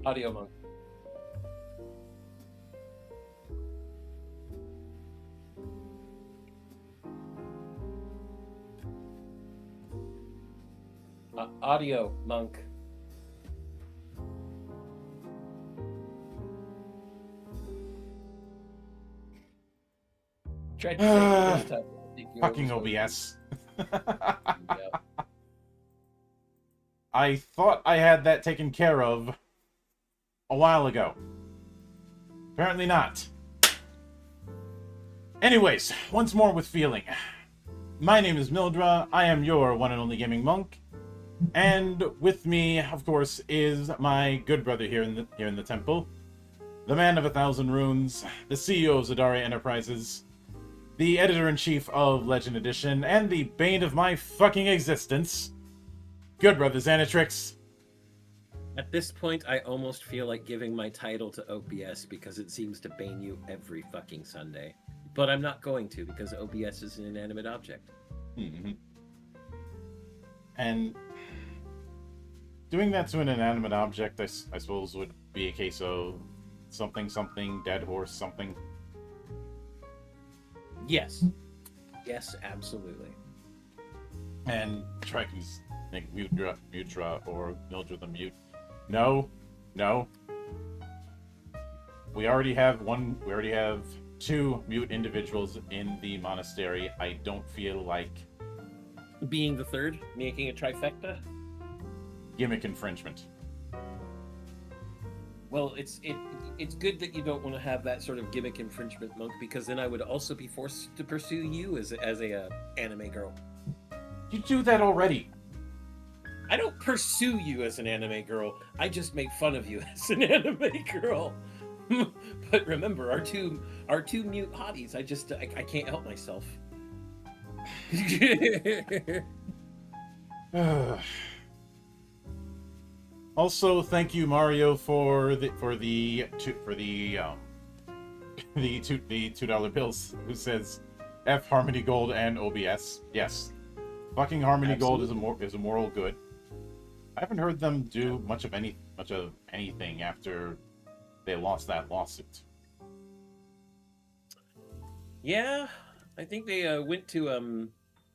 Audio monk. Audio monk. Tried to say it the first time. I think you Fucking overspoke. OBS. Yeah. I thought I had that taken care of a while ago. Apparently not. Anyways, once more with feeling. My name is Mildra. I am your one and only gaming monk. And with me, of course, is my good brother here in the temple. The man of 1,000 runes, the CEO of Zadari Enterprises, the editor-in-chief of Legend Edition, and the bane of my fucking existence, good brother Xanatrix. At this point, I almost feel like giving my title to OBS because it seems to bane you every fucking Sunday. But I'm not going to because OBS is an inanimate object. Mm-hmm. And doing that to an inanimate object, I suppose, would be a case of something, dead horse, something. Yes. Yes, absolutely. And Dragon's like Mutra or Mildred the Mute. No. We already have two mute individuals in the monastery. I don't feel like Being the third, making a trifecta. gimmick infringement. Well, it's good that you don't want to have that sort of gimmick infringement, monk, because then I would also be forced to pursue you as a anime girl. You do that already. I don't pursue you as an anime girl. I just make fun of you as an anime girl. But remember, our two mute hotties. I can't help myself. Also, thank you, Mario, for the $2 bills. Who says F Harmony Gold and OBS? Yes, fucking Harmony Absolutely. Gold is a moral good. I haven't heard them do much of anything after they lost that lawsuit. Yeah, I think they went to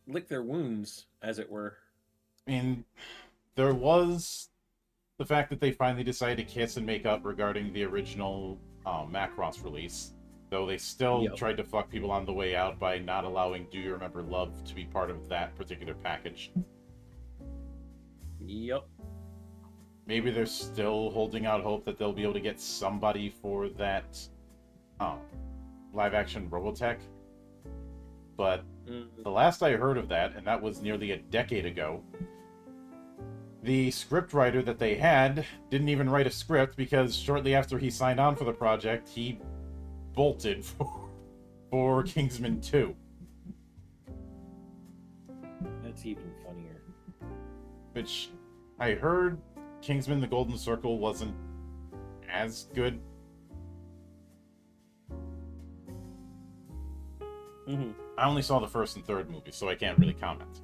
lick their wounds, as it were. I mean, there was the fact that they finally decided to kiss and make up regarding the original Macross release, though they still tried to fuck people on the way out by not allowing Do You Remember Love to be part of that particular package. Yep. Maybe they're still holding out hope that they'll be able to get somebody for that live-action Robotech. But the last I heard of that, and that was nearly a decade ago, the scriptwriter that they had didn't even write a script because shortly after he signed on for the project, he bolted for Kingsman 2. That's even funnier. Which I heard Kingsman The Golden Circle wasn't as good. Mm-hmm. I only saw the first and third movie, so I can't really comment.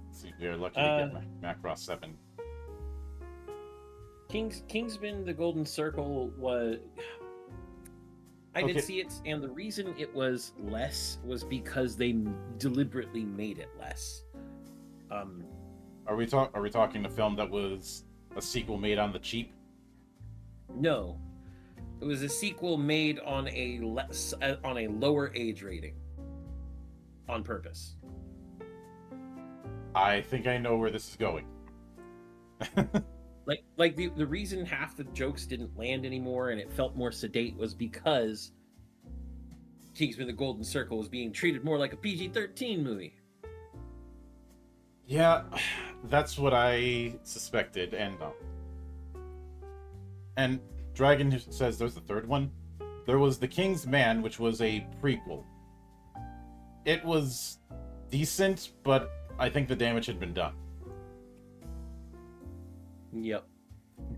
Let's see, we are lucky to get Macross 7. Kingsman: The Golden Circle was. I did see it, and the reason it was less was because they deliberately made it less. Are we talking a film that was a sequel made on the cheap? No, it was a sequel made on a lower age rating, on purpose. I think I know where this is going. Like the reason half the jokes didn't land anymore and it felt more sedate was because Kingsman: The Golden Circle was being treated more like a PG-13 movie. Yeah, that's what I suspected, and Dragon says there's a third one. There was The King's Man, which was a prequel. It was decent, but I think the damage had been done. Yep.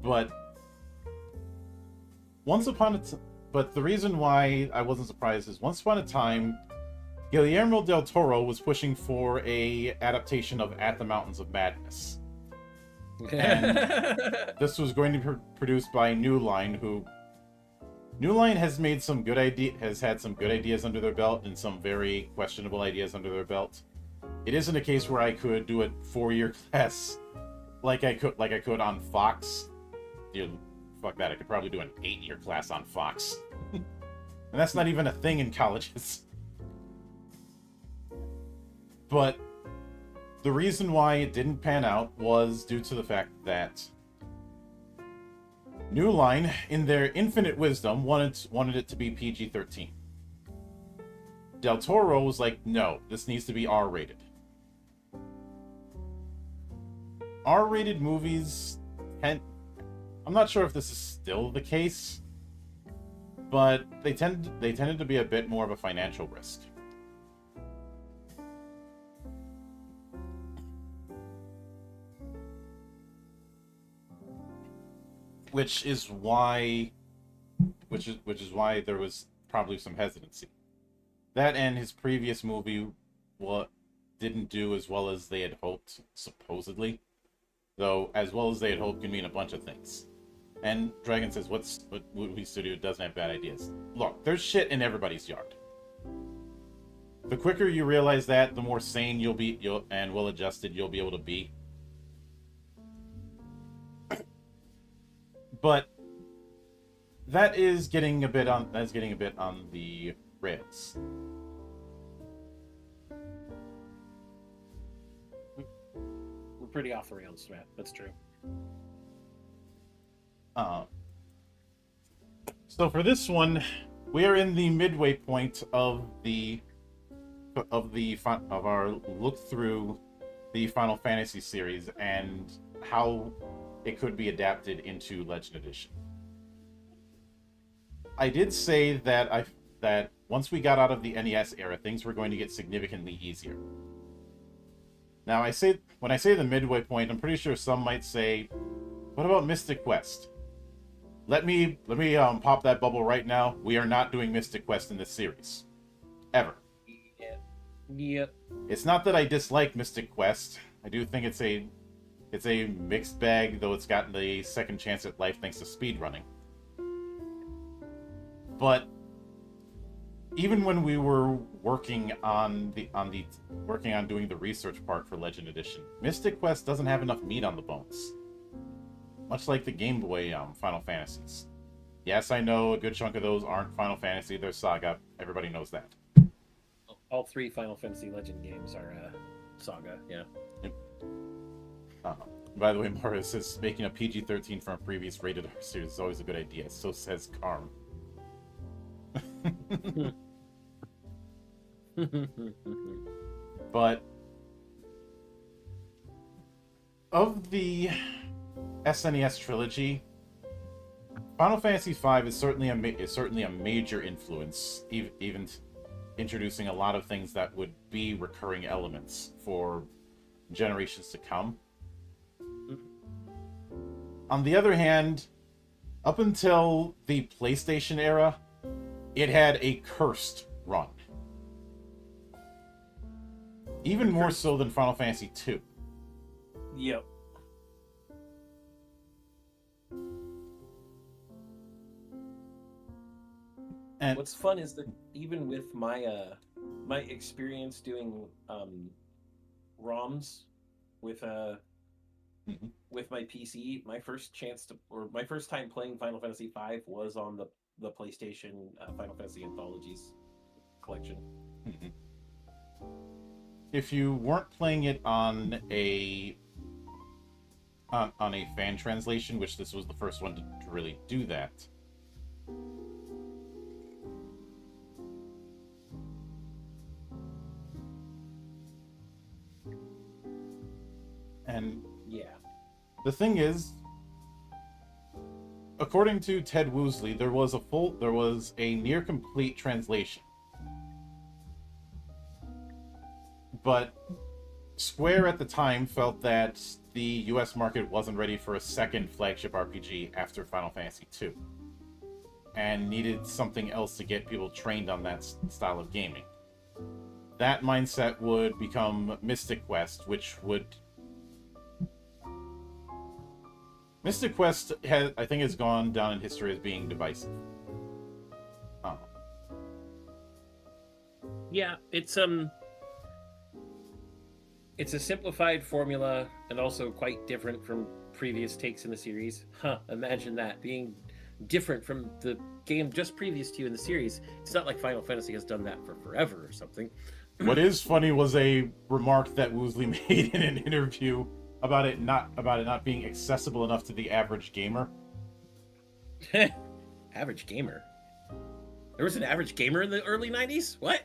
But but the reason why I wasn't surprised is once upon a time, Guillermo del Toro was pushing for a adaptation of At the Mountains of Madness. And this was going to be produced by New Line, who New Line has made some good has had some good ideas under their belt and some very questionable ideas under their belt. It isn't a case where I could do a 4-year class like I could on Fox. Dude, fuck that, I could probably do an 8-year class on Fox. And that's not even a thing in colleges. But the reason why it didn't pan out was due to the fact that New Line, in their infinite wisdom, wanted it to be PG-13. Del Toro was like, no, this needs to be R-rated. R-rated movies I'm not sure if this is still the case, but they tended to be a bit more of a financial risk. Which is why there was probably some hesitancy. That and his previous movie didn't do as well as they had hoped, supposedly. Though, as well as they had hoped can mean a bunch of things. And Dragon says, what movie studio doesn't have bad ideas? Look, there's shit in everybody's yard. The quicker you realize that, the more sane and well-adjusted you'll be able to be. But that is getting a bit on the rails. We're pretty off the rails, Matt. That's true. So for this one, we are in the midway point of our look through the Final Fantasy series and how it could be adapted into Legend Edition. I did say that once we got out of the NES era, things were going to get significantly easier. Now, when I say the midway point, I'm pretty sure some might say, "What about Mystic Quest?" Let me pop that bubble right now. We are not doing Mystic Quest in this series, ever. Yep. It's not that I dislike Mystic Quest. I do think it's a mixed bag, though it's gotten a second chance at life thanks to speedrunning. But even when we were working on doing the research part for Legend Edition, Mystic Quest doesn't have enough meat on the bones. Much like the Game Boy Final Fantasies. Yes, I know a good chunk of those aren't Final Fantasy, they're Saga. Everybody knows that. All 3 Final Fantasy Legend games are Saga, yeah. By the way, Mario says making a PG-13 from a previous rated R series is always a good idea. So says Karm. But of the SNES trilogy, Final Fantasy V is certainly a major influence, even introducing a lot of things that would be recurring elements for generations to come. On the other hand, up until the PlayStation era, it had a cursed run. Even more so than Final Fantasy II. Yep. And what's fun is that even with my my experience doing ROMs with with my PC, my first time playing Final Fantasy V was on the PlayStation Final Fantasy Anthologies collection. If you weren't playing it on a fan translation, which this was the first one to really do that, and yeah, the thing is, according to Ted Woosley, there was a near complete translation. But Square at the time felt that the US market wasn't ready for a second flagship RPG after Final Fantasy II, and needed something else to get people trained on that style of gaming. that mindset would become Mystic Quest, Mystic Quest I think, has gone down in history as being divisive. Oh. Yeah, it's a simplified formula and also quite different from previous takes in the series. Imagine that, being different from the game just previous to you in the series. It's not like Final Fantasy has done that for forever or something. What is funny was a remark that Woosley made in an interview about it not being accessible enough to the average gamer. Average gamer? There was an average gamer in the early 90s? What?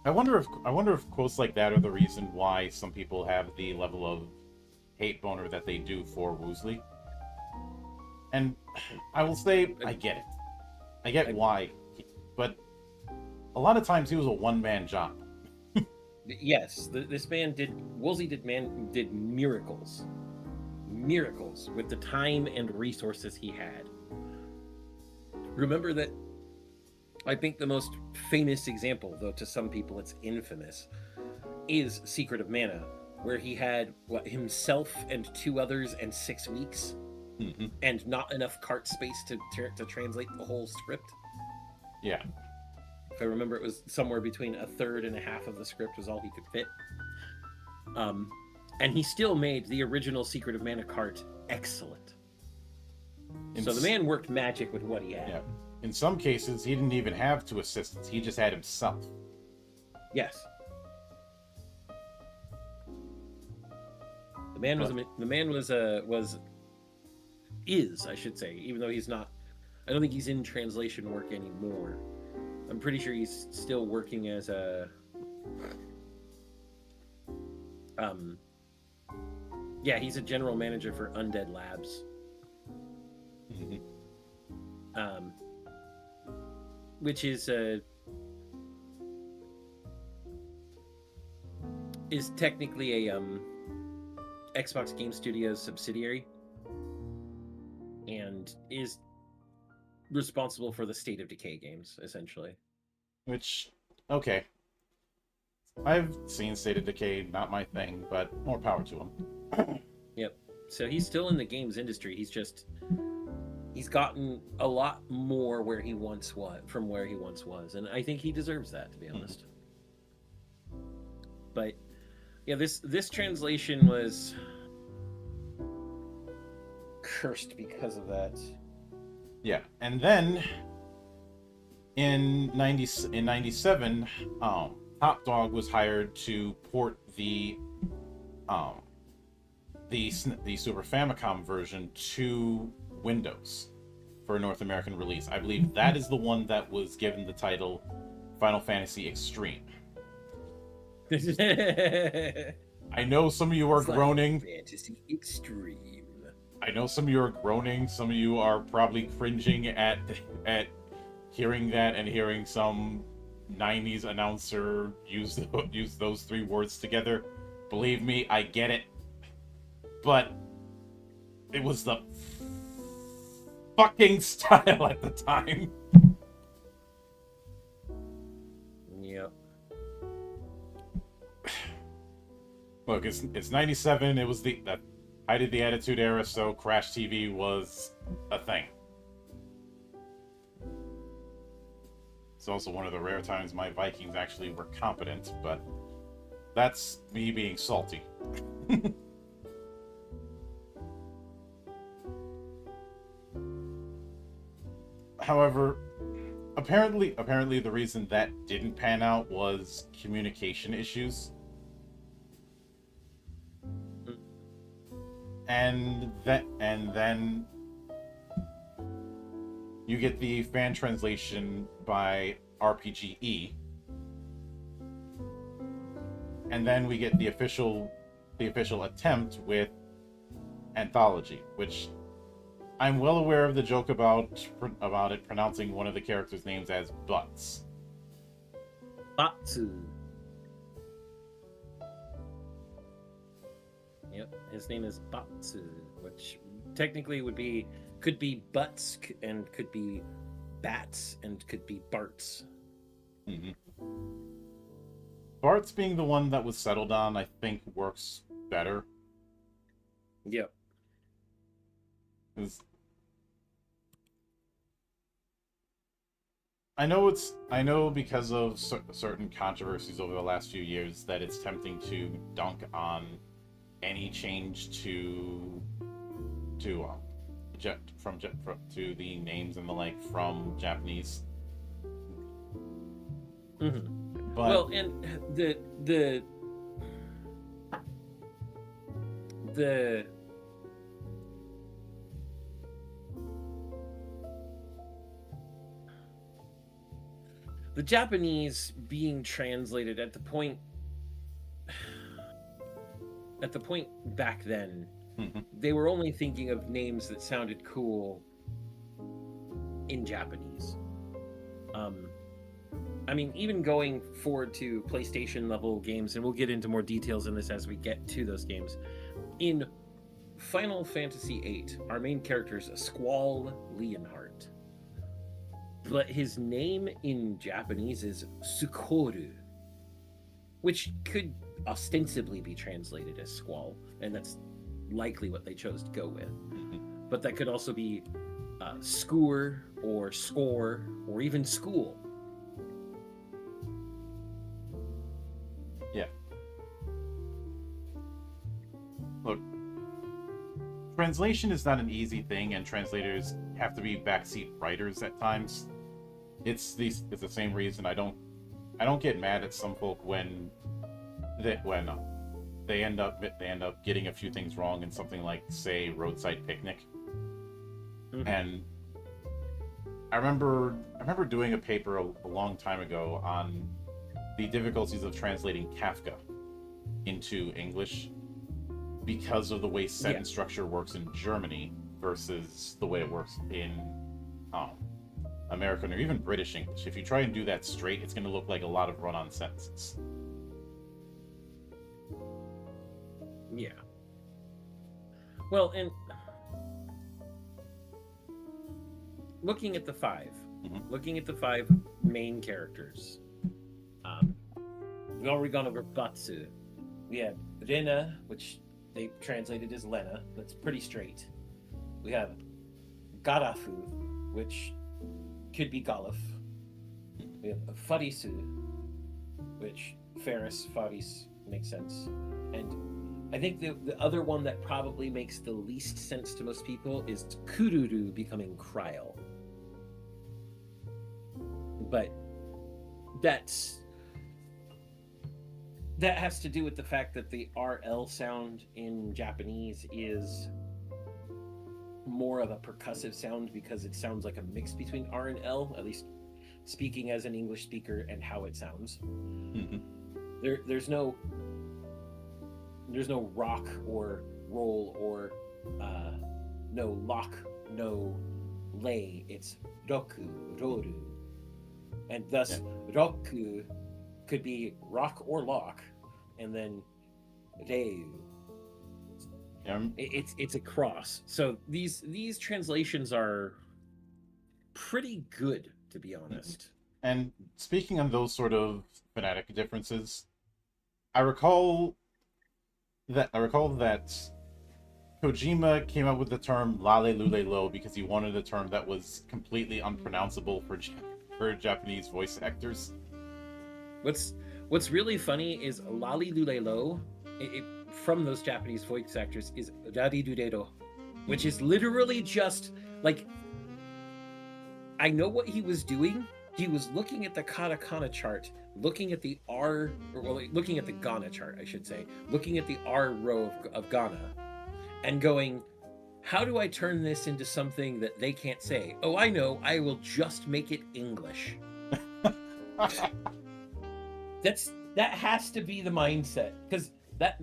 I wonder if quotes like that are the reason why some people have the level of hate boner that they do for Woosley. And I will say, I get it. I get why, but a lot of times he was a one-man job. Yes, this man Woolsey did miracles with the time and resources he had. Remember that, I think the most famous example, though to some people it's infamous, is Secret of Mana, where he had himself and 2 others and 6 weeks, and not enough cart space to translate the whole script. Yeah. If I remember, it was somewhere between a third and a half of the script was all he could fit. And he still made the original Secret of Mana cart excellent. So the man worked magic with what he had. Yeah. In some cases, he didn't even have 2 assistants. He just had himself. Yes. The man is, I should say, even though he's not, I don't think he's in translation work anymore. I'm pretty sure he's still working as a he's a general manager for Undead Labs. Which is technically a Xbox Game Studios subsidiary, and is responsible for the State of Decay games, essentially. Which, okay. I've seen State of Decay, not my thing, but more power to him. Yep. So he's still in the games industry. He's gotten a lot more where he once was, and I think he deserves that, to be honest. But yeah, this translation was cursed because of that. Yeah, and then in 97, Top Dog was hired to port the Super Famicom version to Windows for a North American release. I believe that is the one that was given the title Final Fantasy Extreme. I know some of you are groaning. Fantasy Extreme. I know some of you are groaning. Some of you are probably cringing at hearing that and hearing some 90s announcer use those 3 words together. Believe me, I get it. But it was the fucking style at the time. Yep. Look, it's 97. It was the height of the Attitude Era, so Crash TV was a thing. It's also one of the rare times my Vikings actually were competent, but that's me being salty. However, apparently the reason that didn't pan out was communication issues. And then you get the fan translation by RPGE. And then we get the official attempt with Anthology, which I'm well aware of the joke about it pronouncing one of the characters' names as Butts. Batsu. Yep, his name is Batsu, which technically could be butts and could be bats and could be Barts. Mm-hmm. Bart's being the one that was settled on, I think, works better. Yep. 'Cause I know because of certain controversies over the last few years that it's tempting to dunk on any change to to the names and the like from Japanese. Mm-hmm. But Well, and the the Japanese being translated at the point back then, they were only thinking of names that sounded cool in Japanese. I mean, even going forward to PlayStation level games, and we'll get into more details in this as we get to those games. In Final Fantasy VIII, our main character is Squall Leonhardt, but his name in Japanese is Sukoru, which could ostensibly be translated as Squall, and that's likely what they chose to go with. But that could also be Scoor or Score or even School. Yeah. Look, translation is not an easy thing, and translators have to be backseat writers at times. It's the same reason I don't get mad at some folk when they end up getting a few things wrong in something like, say, Roadside Picnic. Mm-hmm. And I remember doing a paper a long time ago on the difficulties of translating Kafka into English because of the way sentence structure works in Germany versus the way it works in American or even British English. If you try and do that straight, it's going to look like a lot of run-on sentences. Yeah. Well, and looking at the five main characters, we already gone over Batsu. We have Rena, which they translated as Lena. That's pretty straight. We have Garafu, which could be Galuf. We have Farisu, which Ferris, Faris makes sense. And I think the other one that probably makes the least sense to most people is Kururu becoming Kryl. But that has to do with the fact that the RL sound in Japanese is more of a percussive sound because it sounds like a mix between R and L, at least speaking as an English speaker and how it sounds. Mm-hmm. There's no rock or roll or no lock, no lay. It's roku, roru. And thus roku could be rock or lock, and then reu. It's a cross. So these translations are pretty good, to be honest. And speaking on those sort of phonetic differences, I recall that Kojima came up with the term "lale lule lo" because he wanted a term that was completely unpronounceable for Japanese voice actors. What's really funny is "lale lule lo" from those Japanese voice actors is "rari rurero," which is literally just like, I know what he was doing. He was looking at the katakana chart, looking at the R, or looking at the Ghana chart, I should say, looking at the R row of Ghana, and going, how do I turn this into something that they can't say? Oh, I know, I will just make it English. That has to be the mindset, because that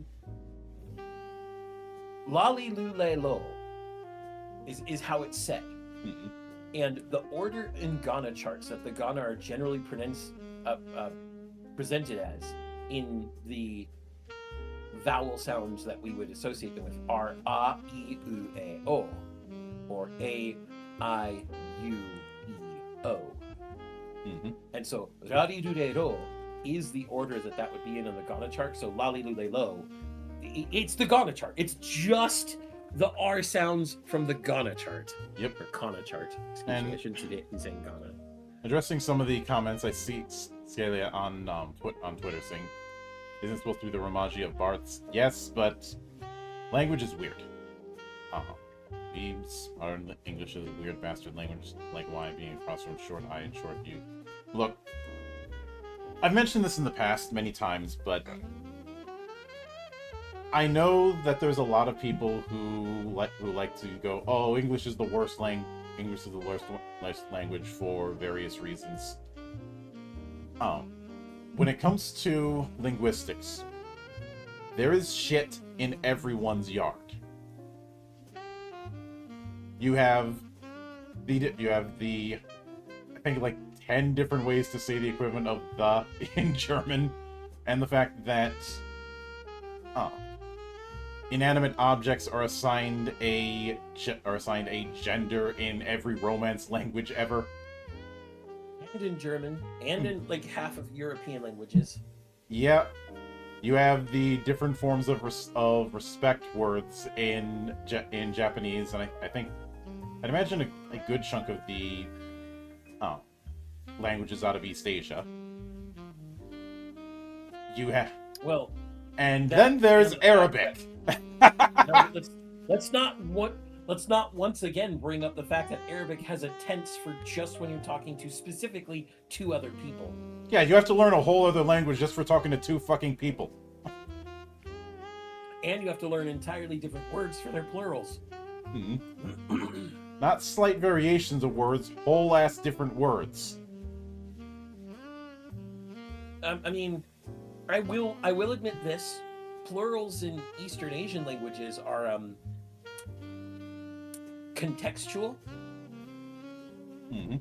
lali lule lo is how it's said. Mm-hmm. And the order in Ghana charts that the Ghana are generally presented as in the vowel sounds that we would associate them with are a, I, U, E, O, or A, I, U, E, O. Mm-hmm. And so Rari Rure Ro is the order that would be in on the Ghana chart. So Lali Lule Lo, it's the Ghana chart. It's just the R sounds from the Ghana chart. Yep. Or Kana chart. Excuse And me, I shouldn't be saying Ghana. Addressing some of the comments I see Scalia on Twitter saying, isn't it supposed to be the Romaji of Barths? Yes, but language is weird. Beams are English is a weird bastard language, like Y being across from short I and short U. Look, I've mentioned this in the past many times, but I know that there's a lot of people who like to go, oh, English is the worst English is the worst language for various reasons. When it comes to linguistics, there is shit in everyone's yard. You have the I think like 10 different ways to say the equivalent of the in German, and the fact that inanimate objects are assigned a gender in every Romance language ever. And in German, and in like half of European languages. Yeah. You have the different forms of respect words in Japanese, and I'd imagine a good chunk of the languages out of East Asia. You have and then there's Arabic. No, let's not once again bring up the fact that Arabic has a tense for just when you're talking to specifically two other people. Yeah, you have to learn a whole other language just for talking to two fucking people. And you have to learn entirely different words for their plurals. Mm-hmm. Not slight variations of words, whole ass different words. I mean, I will admit this: plurals in Eastern Asian languages are contextual. Mm-hmm.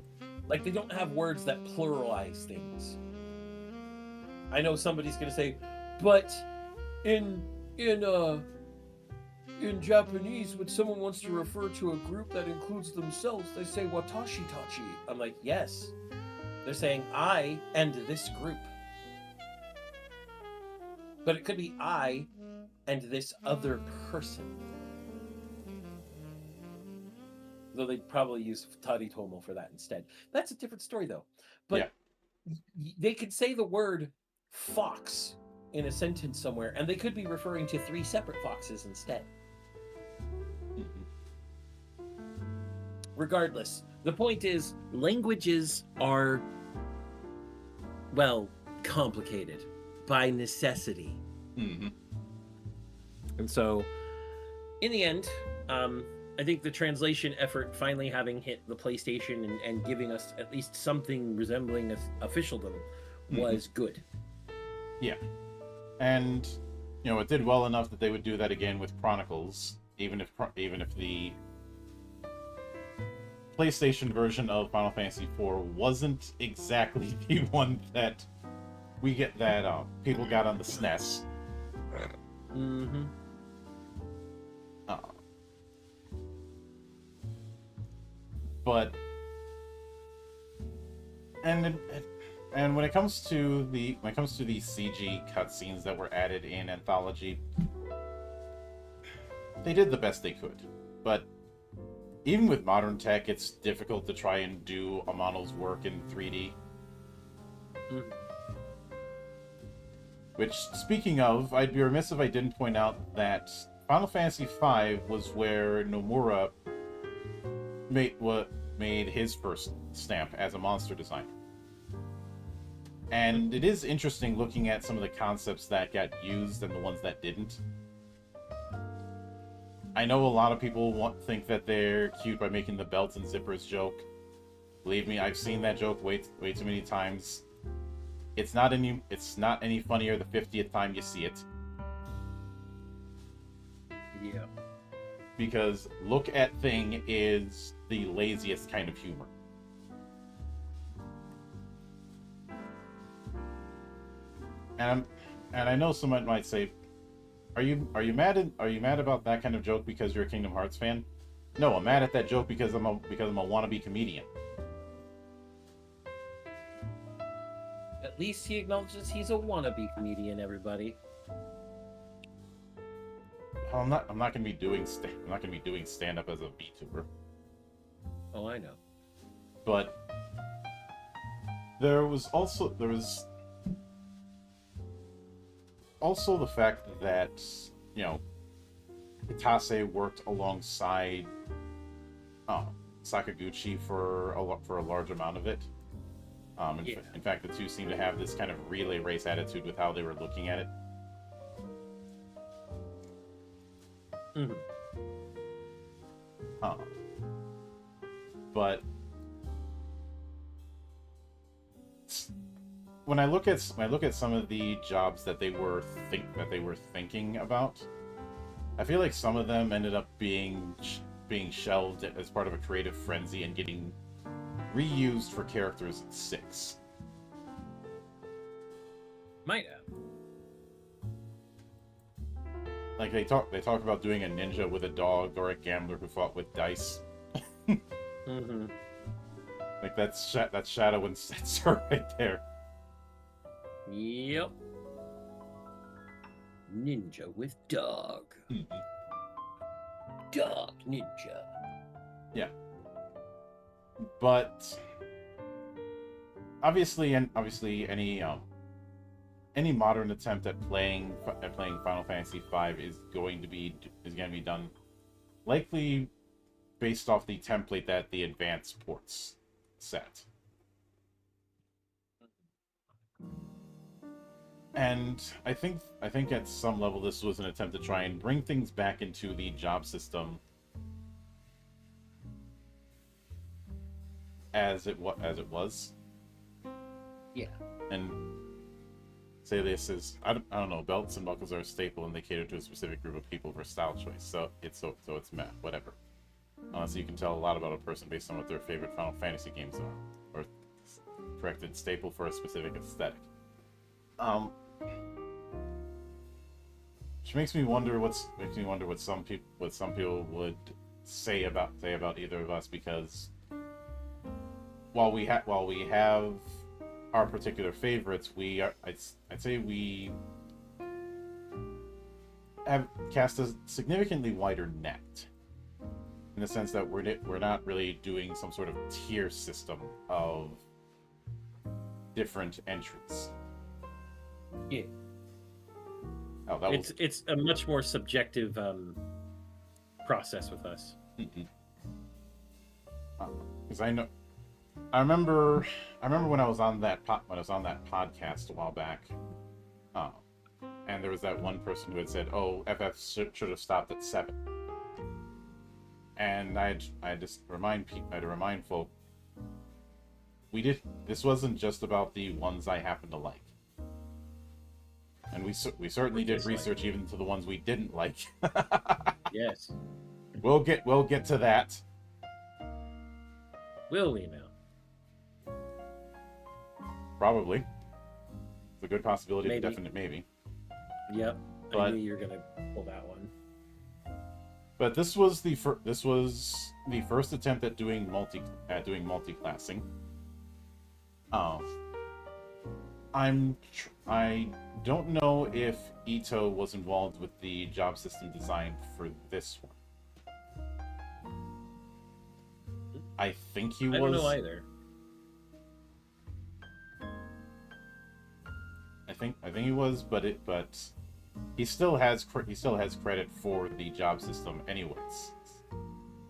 Like, they don't have words that pluralize things. I know somebody's gonna say, but in Japanese, when someone wants to refer to a group that includes themselves, they say watashi tachi. I'm like, yes. They're saying I and this group. But it could be I and this other person. Though they'd probably use taritomo for that instead. That's a different story, though. But they could say the word fox in a sentence somewhere, and they could be referring to three separate foxes instead. Regardless, the point is, languages are, well, complicated by necessity. Mm-hmm. And so, in the end, I think the translation effort finally having hit the PlayStation and giving us at least something resembling officialdom was good. Yeah. And, it did well enough that they would do that again with Chronicles, even if the PlayStation version of Final Fantasy IV wasn't exactly the one that people got on the SNES. Mm-hmm. But and when it comes to the CG cutscenes that were added in Anthology, they did the best they could. But even with modern tech, it's difficult to try and do Amano's work in 3D. Mm-hmm. Which, speaking of, I'd be remiss if I didn't point out that Final Fantasy V was where Nomura made his first stamp as a monster designer. And it is interesting looking at some of the concepts that got used and the ones that didn't. I know a lot of people think that they're cute by making the belts and zippers joke. Believe me, I've seen that joke way too many times. It's not any funnier the 50th time you see it. Yeah. Because look at thing is the laziest kind of humor. And I know someone might say, are you mad about that kind of joke because you're a Kingdom Hearts fan? No, I'm mad at that joke because I'm a wannabe comedian. At least he acknowledges he's a wannabe comedian, everybody. Well, I'm not gonna be doing stand up as a VTuber. Oh, I know. But there was also the fact that, you know, Kitase worked alongside Sakaguchi for a large amount of it. In fact, the two seem to have this kind of relay race attitude with how they were looking at it. Mm-hmm. But when I look at some of the jobs that they were thinking about, I feel like some of them ended up being shelved as part of a creative frenzy and getting reused for characters in 6. Might have. Like they talk about doing a ninja with a dog or a gambler who fought with dice. Mm-hmm. Like that's Shadow and Setzer right there. Yep. Ninja with dog. Mm-hmm. Dog ninja. Yeah. But obviously any modern attempt at playing Final Fantasy V is going to be done likely based off the template that the advanced ports set. And I think at some level this was an attempt to try and bring things back into the job system as it was. Yeah. And say this is I don't know, belts and buckles are a staple and they cater to a specific group of people for style choice. So it's meh, whatever. Unless you can tell a lot about a person based on what their favorite Final Fantasy games are, or corrected staple for a specific aesthetic. Which makes me wonder what some people would say about either of us, because while we have our particular favorites, I'd say we have cast a significantly wider net, in the sense that we're not really doing some sort of tier system of different entries. Yeah. Oh, it's a much more subjective process with us. Because I remember when I was on that podcast a while back, and there was that one person who had said, "Oh, FF should have stopped at 7," and I had to remind folk, this wasn't just about the ones I happen to like, and we certainly did research even to the ones we didn't like. Yes, we'll get to that. Will we now? Probably. It's a good possibility, Maybe. a definite maybe. Yep. But I knew you were gonna pull that one. But this was the first attempt at doing multi-classing. I don't know if Ito was involved with the job system design for this one. I think he was. I don't know either. I think he was, but he still has credit for the job system anyways.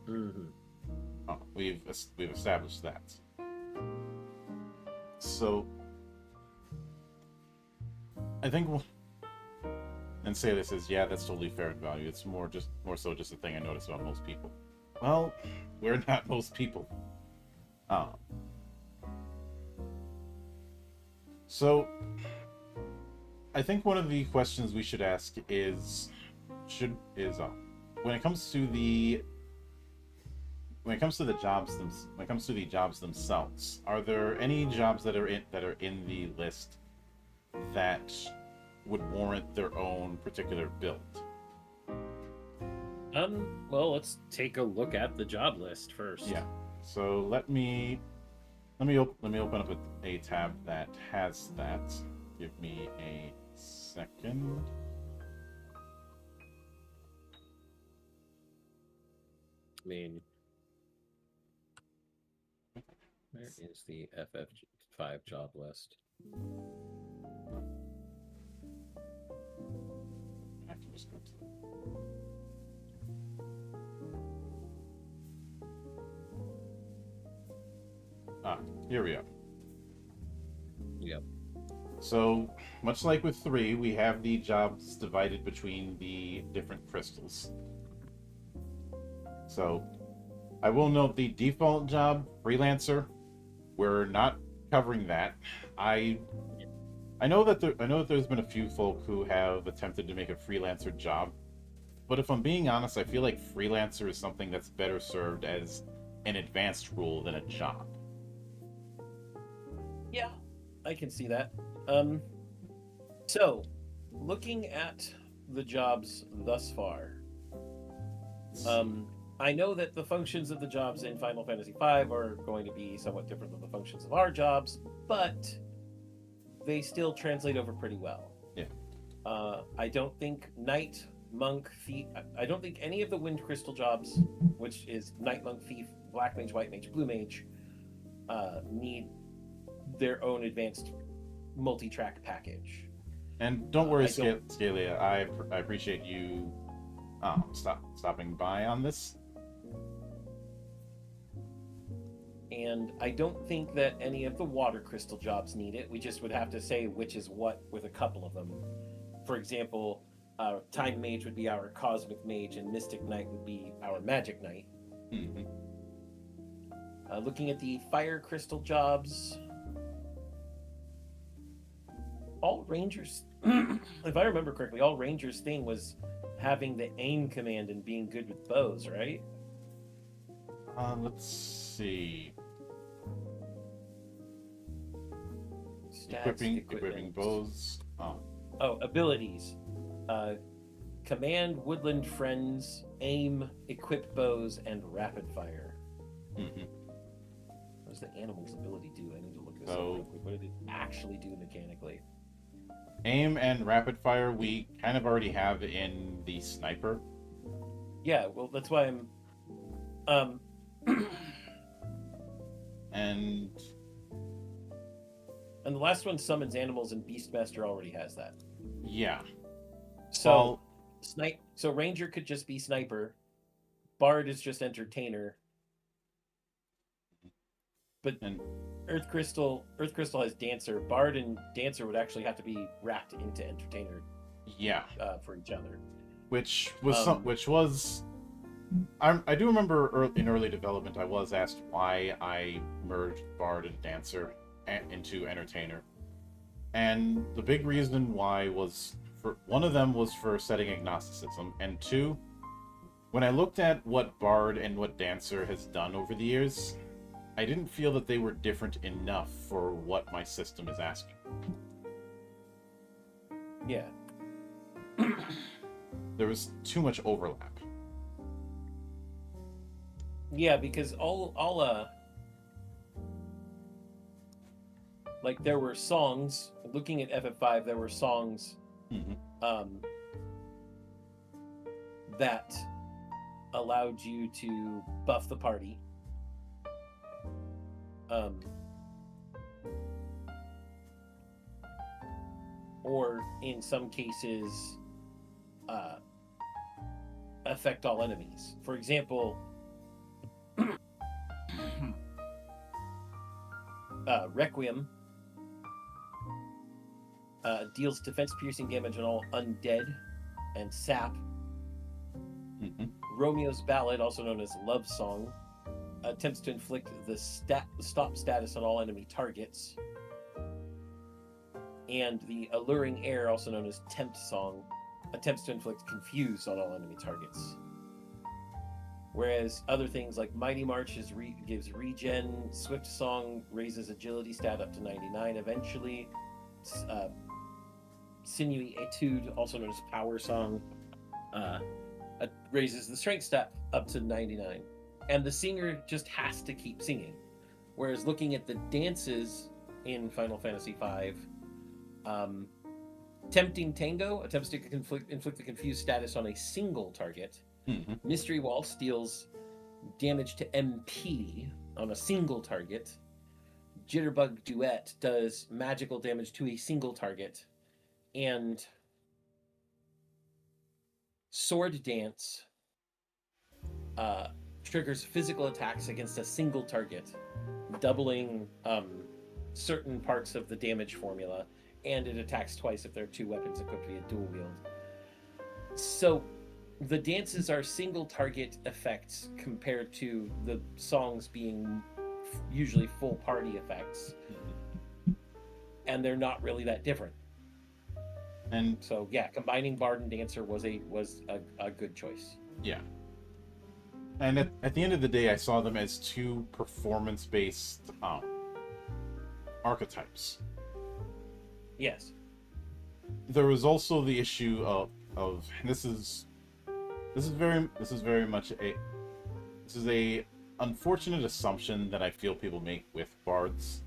Mm-hmm. We've established that. So I think and say this is, yeah, that's totally fair and value. It's more so just a thing I notice about most people. Well, we're not most people. So I think one of the questions we should ask is when it comes to the jobs themselves, are there any jobs that are in the list that would warrant their own particular build. Well, let's take a look at the job list first. Yeah. So let me open up a tab that has that. Give me a second. I mean, where is the FF5 job list? I can just go to here we are. Yep. So, much like with 3, we have the jobs divided between the different crystals. So, I will note the default job, Freelancer, we're not covering that. I know that there's been a few folk who have attempted to make a Freelancer job, but if I'm being honest, I feel like Freelancer is something that's better served as an advanced rule than a job. Yeah, I can see that. So, looking at the jobs thus far, I know that the functions of the jobs in Final Fantasy V are going to be somewhat different than the functions of our jobs, but they still translate over pretty well. Yeah. I don't think Knight, Monk, Thief, I don't think any of the Wind Crystal jobs, which is Knight, Monk, Thief, Black Mage, White Mage, Blue Mage, need their own advanced multi-track package. And don't worry, Scalia, I appreciate you stopping by on this. And I don't think that any of the water crystal jobs need it. We just would have to say which is what with a couple of them. For example, Time Mage would be our Cosmic Mage, and Mystic Knight would be our Magic Knight. Mm-hmm. Looking at the fire crystal jobs, all Rangers, if I remember correctly, all Rangers' thing was having the aim command and being good with bows, right? Let's see. Stats, equipping bows. Oh, abilities. Command Woodland Friends, aim, equip bows, and rapid fire. Mm-hmm. What does the animal's ability do? I need to look this up So- real quick. What did it actually do mechanically? Aim and rapid fire we kind of already have in the sniper. Yeah, well, that's why I'm. And And the last one summons animals, and Beastmaster already has that. yeah. So So Ranger could just be sniper. Bard is just entertainer. But And Earth Crystal has Dancer. Bard and Dancer would actually have to be wrapped into Entertainer yeah, for each other. which was I do remember in early development I was asked why I merged Bard and Dancer into Entertainer, and the big reason why was one of them was for setting agnosticism, and two, when I looked at what Bard and what Dancer has done over the years, I didn't feel that they were different enough for what my system is asking. Yeah. There was too much overlap. Yeah, because like there were songs. Looking at FF5, there were songs Mm-hmm. that allowed you to buff the party. Or in some cases, affect all enemies. For example, Requiem deals defense-piercing damage on all undead and sap. Mm-hmm. Romeo's Ballad, also known as Love Song, attempts to inflict the stop status on all enemy targets. And the Alluring Air, also known as Tempt Song, attempts to inflict confuse on all enemy targets. Whereas other things like Mighty March gives regen, Swift Song raises agility stat up to 99 eventually, sinewy etude, also known as power song, uh, raises the strength stat up to 99. And the singer just has to keep singing. Whereas looking at the dances in Final Fantasy V, Tempting Tango attempts to inflict the confused status on a single target. Mm-hmm. Mystery Waltz deals damage to MP on a single target. Jitterbug Duet does magical damage to a single target. And Sword Dance triggers physical attacks against a single target, doubling certain parts of the damage formula, and it attacks twice if there are two weapons equipped via dual wield. So the dances are single target effects compared to the songs being usually full party effects, and they're not really that different. And so yeah, combining Bard and Dancer was a good choice. Yeah. And at the end of the day, I saw them as two performance-based archetypes. Yes. There was also the issue of this is very much a unfortunate assumption that I feel people make with bards,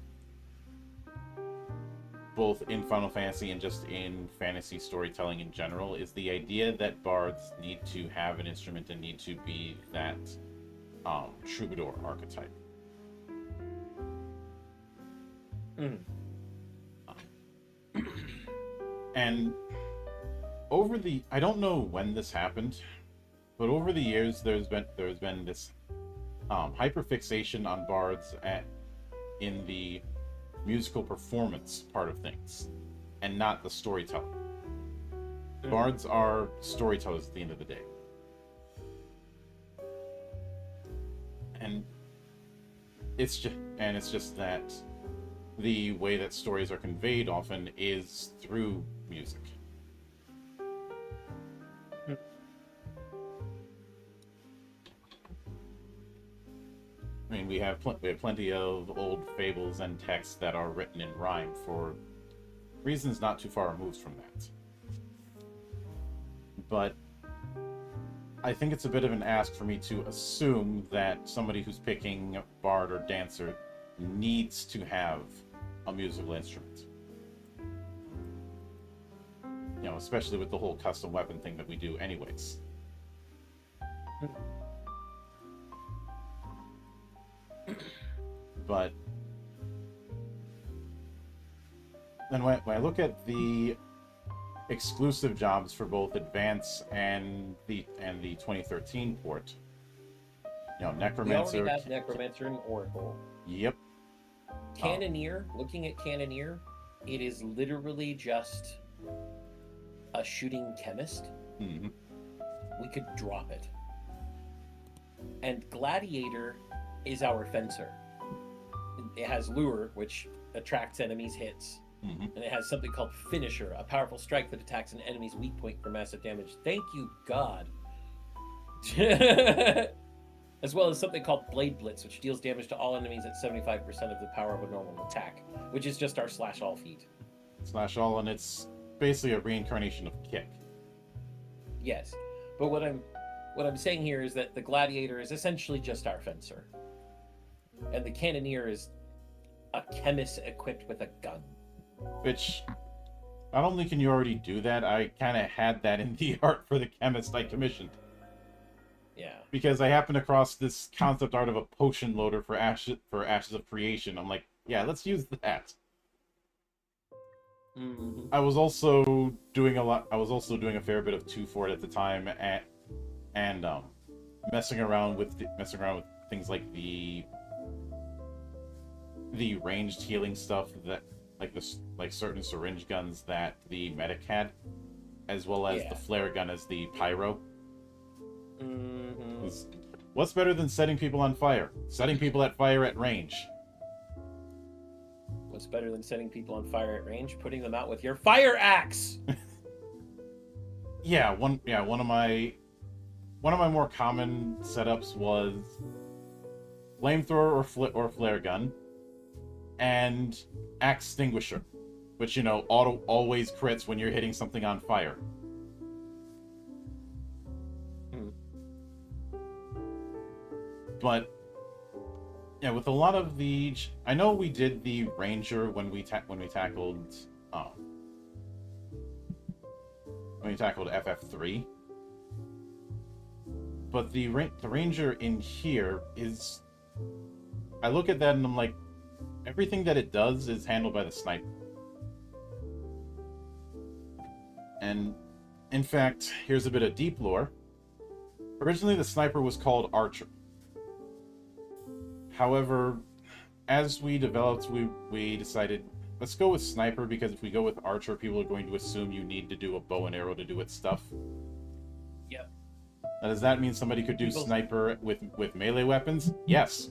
both in Final Fantasy and just in fantasy storytelling in general, is the idea that bards need to have an instrument and need to be that troubadour archetype. Mm. And I don't know when this happened, but over the years there's been this hyperfixation on bards in the musical performance part of things, and not the storytelling. Bards are storytellers at the end of the day. And it's just that the way that stories are conveyed often is through music. I mean, we have plenty of old fables and texts that are written in rhyme for reasons not too far removed from that. But I think it's a bit of an ask for me to assume that somebody who's picking bard or dancer needs to have a musical instrument. You know, especially with the whole custom weapon thing that we do anyways. But then when I look at the exclusive jobs for both Advance and the 2013 port, you know, Necromancer. We already have Necromancer and Oracle. Yep. Cannoneer. Looking at Cannoneer, it is literally just a shooting chemist. Mm-hmm. We could drop it. And Gladiator is our fencer. It has Lure, which attracts enemies' hits. Mm-hmm. And it has something called Finisher, a powerful strike that attacks an enemy's weak point for massive damage. Thank you, God. As well as something called Blade Blitz, which deals damage to all enemies at 75% of the power of a normal attack, which is just our slash all feat. Slash all, and it's basically a reincarnation of Kick. Yes, but what I'm saying here is that the Gladiator is essentially just our fencer, and the Cannoneer is a chemist equipped with a gun. Which, not only can you already do that, I kind of had that in the art for the chemist I commissioned. Yeah. Because I happened across this concept art of a potion loader for Ashes of Creation. I'm like, yeah, let's use that. Mm-hmm. I was also doing a fair bit of 2 for it at the time, and messing around with things like the ranged healing stuff that like certain syringe guns that the medic had, as well as the flare gun as the pyro. Mm-hmm. What's better than setting people on fire? Setting people at fire at range. What's better than setting people on fire at range? Putting them out with your fire axe. One of my more common setups was flamethrower or flare gun, and axe extinguisher, which, always crits when you're hitting something on fire. Hmm. But yeah, with a lot of the, I know we did the ranger when we tackled FF3, but the ranger in here is, I look at that and I'm like, everything that it does is handled by the sniper. And in fact, here's a bit of deep lore. Originally, the sniper was called Archer. However, as we developed, we decided, let's go with sniper, because if we go with Archer, people are going to assume you need to do a bow and arrow to do its stuff. Yep. Now, does that mean somebody could do sniper with melee weapons? Yes.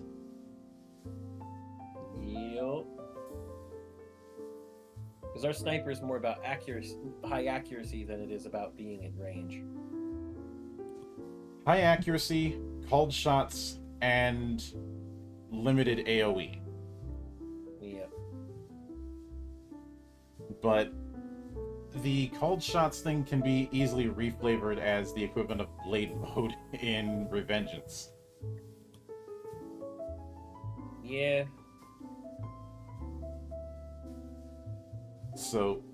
Yep. Because our sniper is more about accuracy, high accuracy, than it is about being in range. High accuracy, called shots, and limited AoE. Yep. But the called shots thing can be easily reflavored as the equivalent of blade mode in Revengeance. Yeah. So,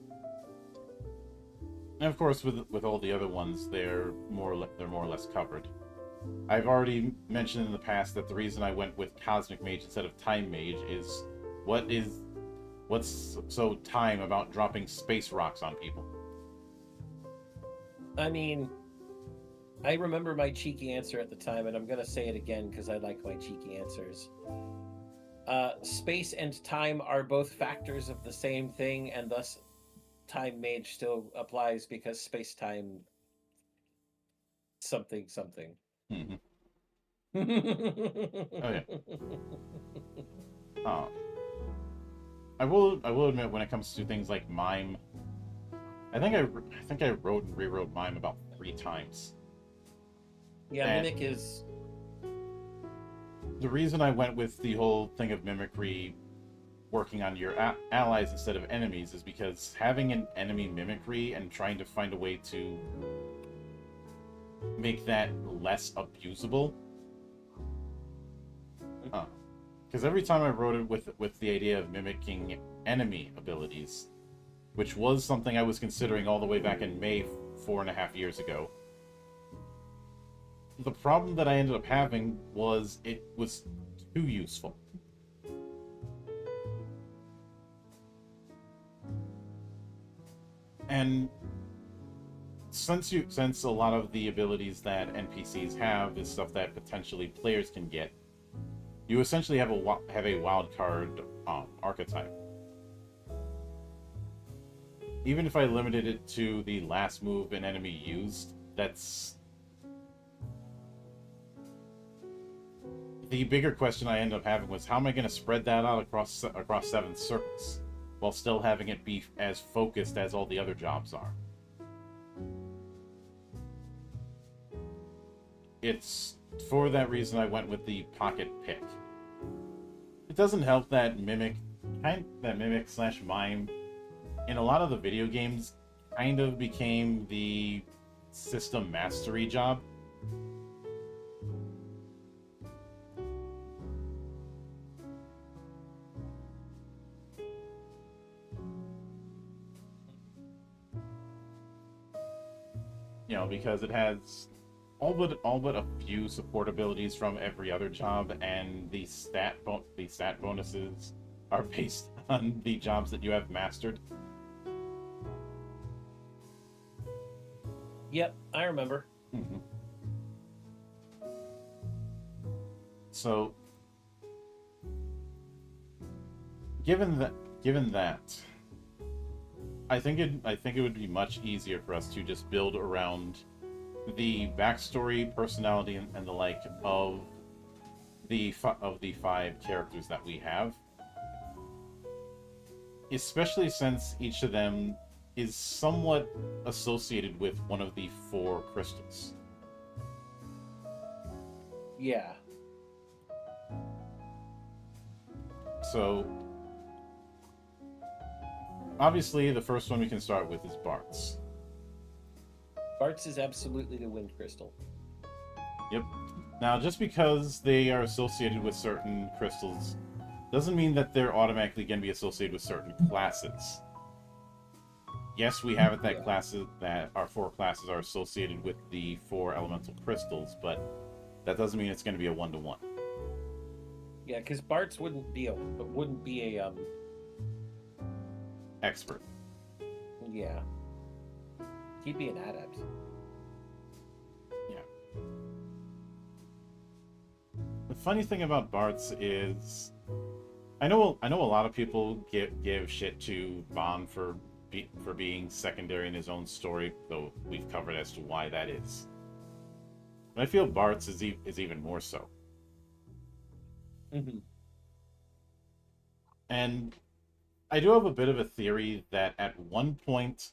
and of course, with all the other ones, they're more or less covered. I've already mentioned in the past that the reason I went with Cosmic Mage instead of Time Mage is what's so time about dropping space rocks on people? I mean, I remember my cheeky answer at the time, and I'm going to say it again because I like my cheeky answers. Space and time are both factors of the same thing, and thus Time Mage still applies because space-time something. Mm-hmm. Oh yeah. I will admit, when it comes to things like mime, I think I wrote and rewrote mime about 3 times. Yeah, And Mimic is... the reason I went with the whole thing of mimicry working on your allies instead of enemies is because having an enemy mimicry and trying to find a way to make that less abusable. Because every time I wrote it with the idea of mimicking enemy abilities, which was something I was considering all the way back in May 4.5 years ago, the problem that I ended up having was it was too useful. And since a lot of the abilities that NPCs have is stuff that potentially players can get, you essentially have a wild card archetype. Even if I limited it to the last move an enemy used, that's the bigger question I ended up having was, how am I going to spread that out across 7 circles while still having it be as focused as all the other jobs are? It's for that reason I went with the pocket pick. It doesn't help that mimic / mime in a lot of the video games kind of became the system mastery job. Because it has all but a few support abilities from every other job, and the stat bonuses are based on the jobs that you have mastered. Yep, I remember. Mm-hmm. So, given that, I think it would be much easier for us to just build around the backstory, personality, and the like of the 5 characters that we have, especially since each of them is somewhat associated with one of the 4 crystals. Yeah. So, obviously, the first one we can start with is Bart's. Bart's is absolutely the wind crystal. Yep. Now, just because they are associated with certain crystals doesn't mean that they're automatically going to be associated with certain classes. Yes, we have it that classes that our 4 classes are associated with the 4 elemental crystals, but that doesn't mean it's going to be a 1-to-1. Yeah, because Bart's wouldn't be a Expert. Yeah. He'd be an adept. Yeah. The funny thing about Bart's is, I know a lot of people give shit to Bond for being secondary in his own story, though we've covered as to why that is. But I feel Bart's is even more so. Mm-hmm. And I do have a bit of a theory that at one point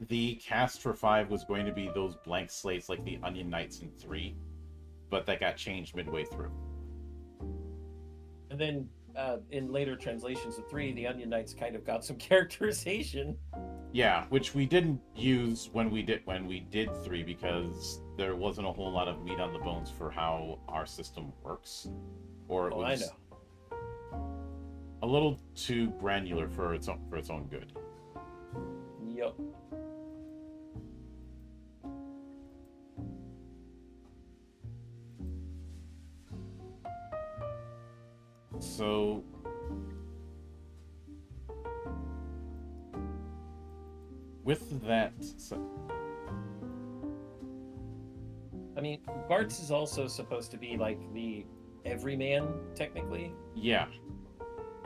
the cast for 5 was going to be those blank slates like the Onion Knights in 3, but that got changed midway through. And then in later translations of 3, the Onion Knights kind of got some characterization. Yeah, which we didn't use when we did 3 because there wasn't a whole lot of meat on the bones for how our system works, or it was a little too granular for its own good. Yep. So with that, I mean, Bart's is also supposed to be like the everyman, technically. Yeah.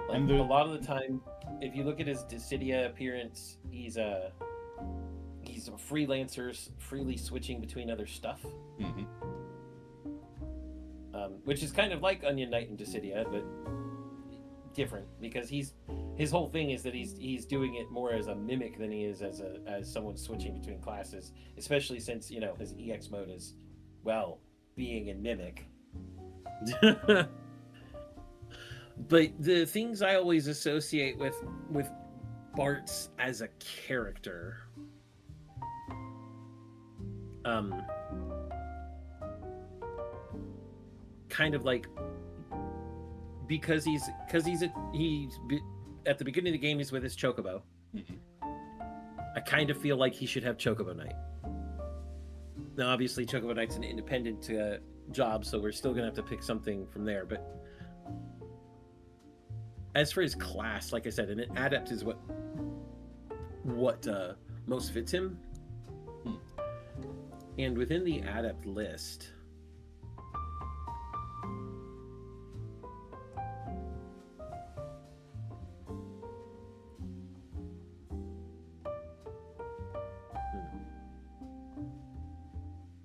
Like, and a lot of the time, if you look at his Dissidia appearance, he's a freelancer, freely switching between other stuff. Mm-hmm. Which is kind of like Onion Knight and Dissidia, but different, because his whole thing is that he's doing it more as a mimic than he is as someone switching between classes, especially since, you know, his EX mode is, well, being a mimic. But the things I always associate with Bart's as a character, kind of like, because he's at the beginning of the game he's with his Chocobo. Mm-hmm. I kind of feel like he should have Chocobo Knight. Now, obviously, Chocobo Knight's an independent job, so we're still gonna have to pick something from there. But as for his class, like I said, an adept is what most fits him. And within the adept list,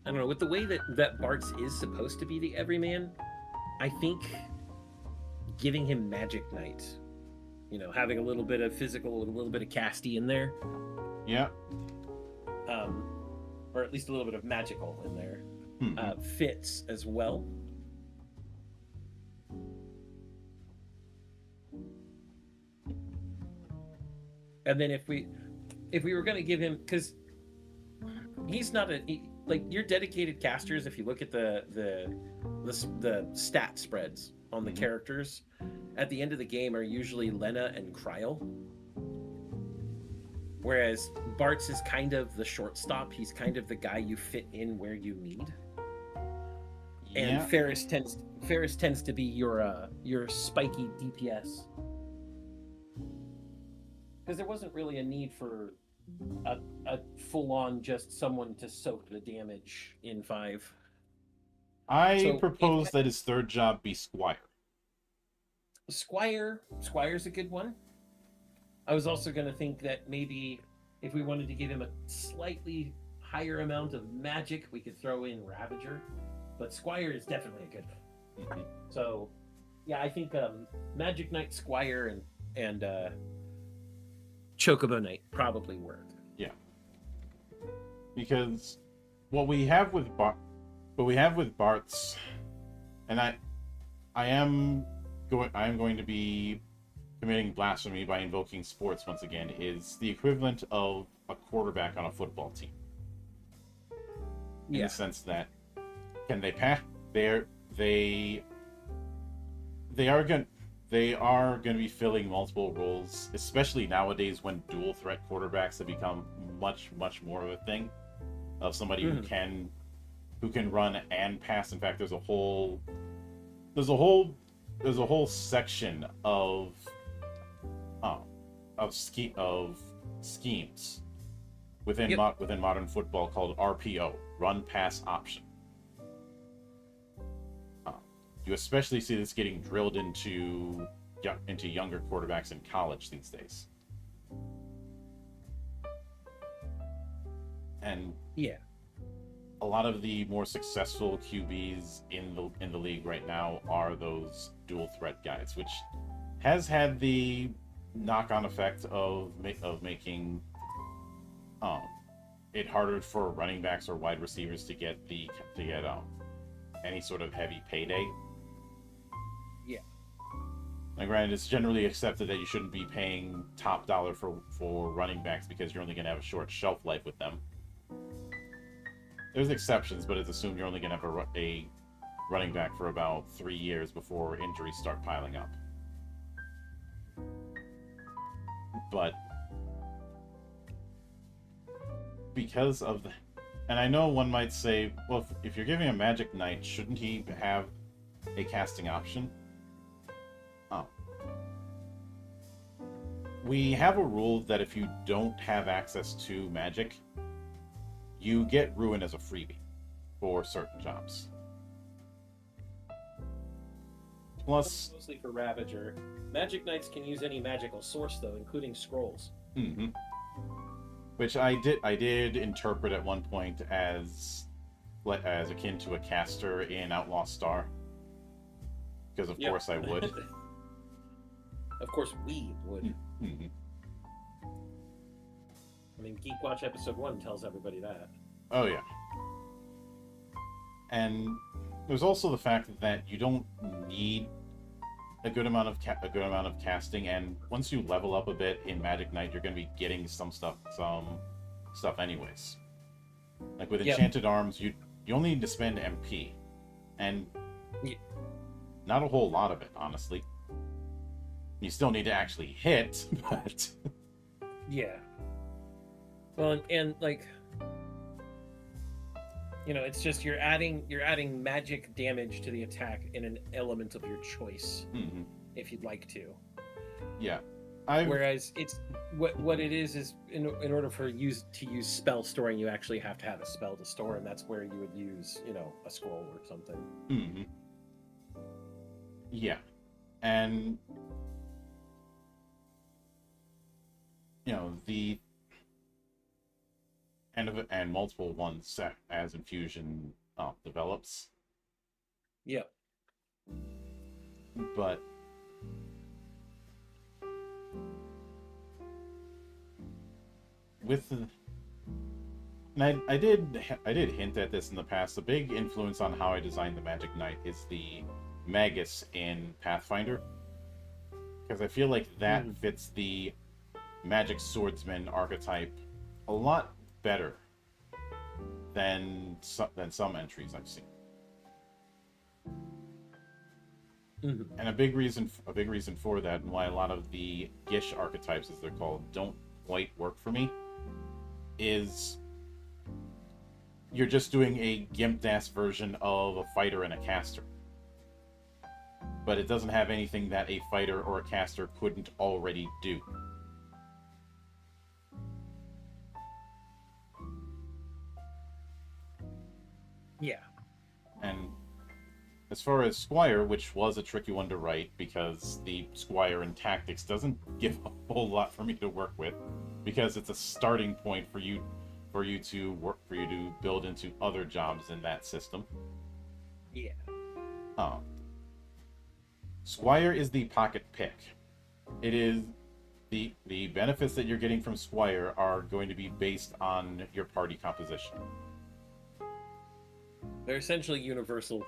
I don't know, with the way that Bart's is supposed to be the everyman, I think giving him Magic Knight, you know, having a little bit of physical, a little bit of casty in there. Yeah. Or at least a little bit of magical in there, fits as well. And then if we were going to give him, because he's not like your dedicated casters, if you look at the stat spreads on the characters at the end of the game, are usually Lena and Kryl. Whereas Bart's is kind of the shortstop. He's kind of the guy you fit in where you need. And Ferris tends to be your spiky DPS. Because there wasn't really a need for a full-on just someone to soak the damage in 5. I propose that his third job be Squire. Squire's a good one. I was also going to think that maybe if we wanted to give him a slightly higher amount of magic, we could throw in Ravager. But Squire is definitely a good one. Mm-hmm. So, yeah, I think Magic Knight, Squire, and Chocobo Knight probably work. Yeah. Because what we have with Bart's, and I am going to be committing blasphemy by invoking sports once again, is the equivalent of a quarterback on a football team. In Yeah. the sense that, can they pass? They are going to be filling multiple roles, especially nowadays when dual threat quarterbacks have become much more of a thing, of somebody who can run and pass. In fact, there's a whole section of schemes within modern football called RPO, run pass option. You especially see this getting drilled into younger quarterbacks in college these days. And Yeah. a lot of the more successful QBs in the league right now are those dual threat guys, which has had the knock-on effect of making it harder for running backs or wide receivers to get any sort of heavy payday. Yeah. Now, granted, it's generally accepted that you shouldn't be paying top dollar for running backs because you're only going to have a short shelf life with them. There's exceptions, but it's assumed you're only going to have a running back for about 3 years before injuries start piling up. But because of the... And I know one might say, well, if you're giving a Magic Knight, shouldn't he have a casting option? We have a rule that if you don't have access to magic, you get Ruin as a freebie for certain jobs. Plus, mostly for Ravager. Magic Knights can use any magical source though, including scrolls. Which I did interpret at one point as akin to a caster in Outlaw Star, because of course I would. Of course we would. I mean, Geek Watch episode 1 tells everybody that. Oh yeah. And there's also the fact that you don't need a good amount of casting, and once you level up a bit in Magic Knight, you're going to be getting some stuff anyways. Like with Enchanted Arms, you only need to spend MP, and not a whole lot of it, honestly. You still need to actually hit, but yeah. Well, and like, it's just you're adding magic damage to the attack in an element of your choice, if you'd like to. Yeah. Whereas it's what it is in order for you to use spell storing, you actually have to have a spell to store, and that's where you would use a scroll or something. Yeah, and and multiple ones set as infusion develops. Yeah. But and I did hint at this in the past. A big influence on how I designed the Magic Knight is the Magus in Pathfinder, because I feel like that fits the Magic Swordsman archetype a lot better than some entries I've seen. And a big reason for that, and why a lot of the Gish archetypes, as they're called, don't quite work for me, is you're just doing a gimped-ass version of a fighter and a caster. But it doesn't have anything that a fighter or a caster couldn't already do. Yeah. And as far as Squire, which was a tricky one to write, because the Squire in Tactics doesn't give a whole lot for me to work with, because it's a starting point for you to build into other jobs in that system. Yeah. Squire is the pocket pick. It is the benefits that you're getting from Squire are going to be based on your party composition. They're essentially universal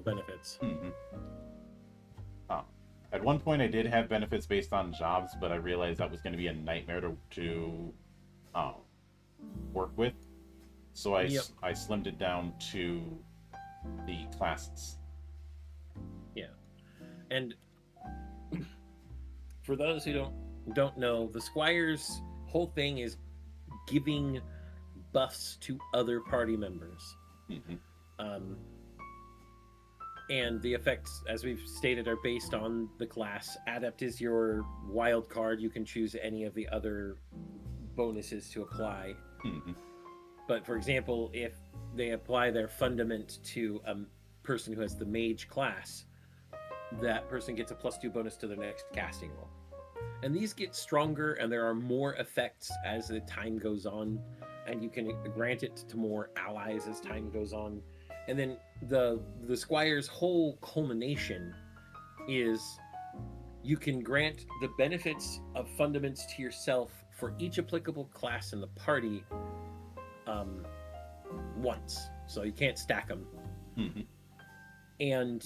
benefits. At one point, I did have benefits based on jobs, but I realized that was going to be a nightmare to uh, work with. So Yep. I slimmed it down to the classes. Yeah. And for those who don't know, the Squire's whole thing is giving buffs to other party members. Mm-hmm. Um, and the effects, as we've stated, are based on the class. Adept is your wild card. You can choose any of the other bonuses to apply. Mm-hmm. But for example, if they apply their fundament to a person who has the mage class, that person gets a +2 bonus to their next casting roll. And these get stronger, and there are more effects as the time goes on, and you can grant it to more allies as time goes on. And then the Squire's whole culmination is you can grant the benefits of fundaments to yourself for each applicable class in the party once. So you can't stack them. Mm-hmm. And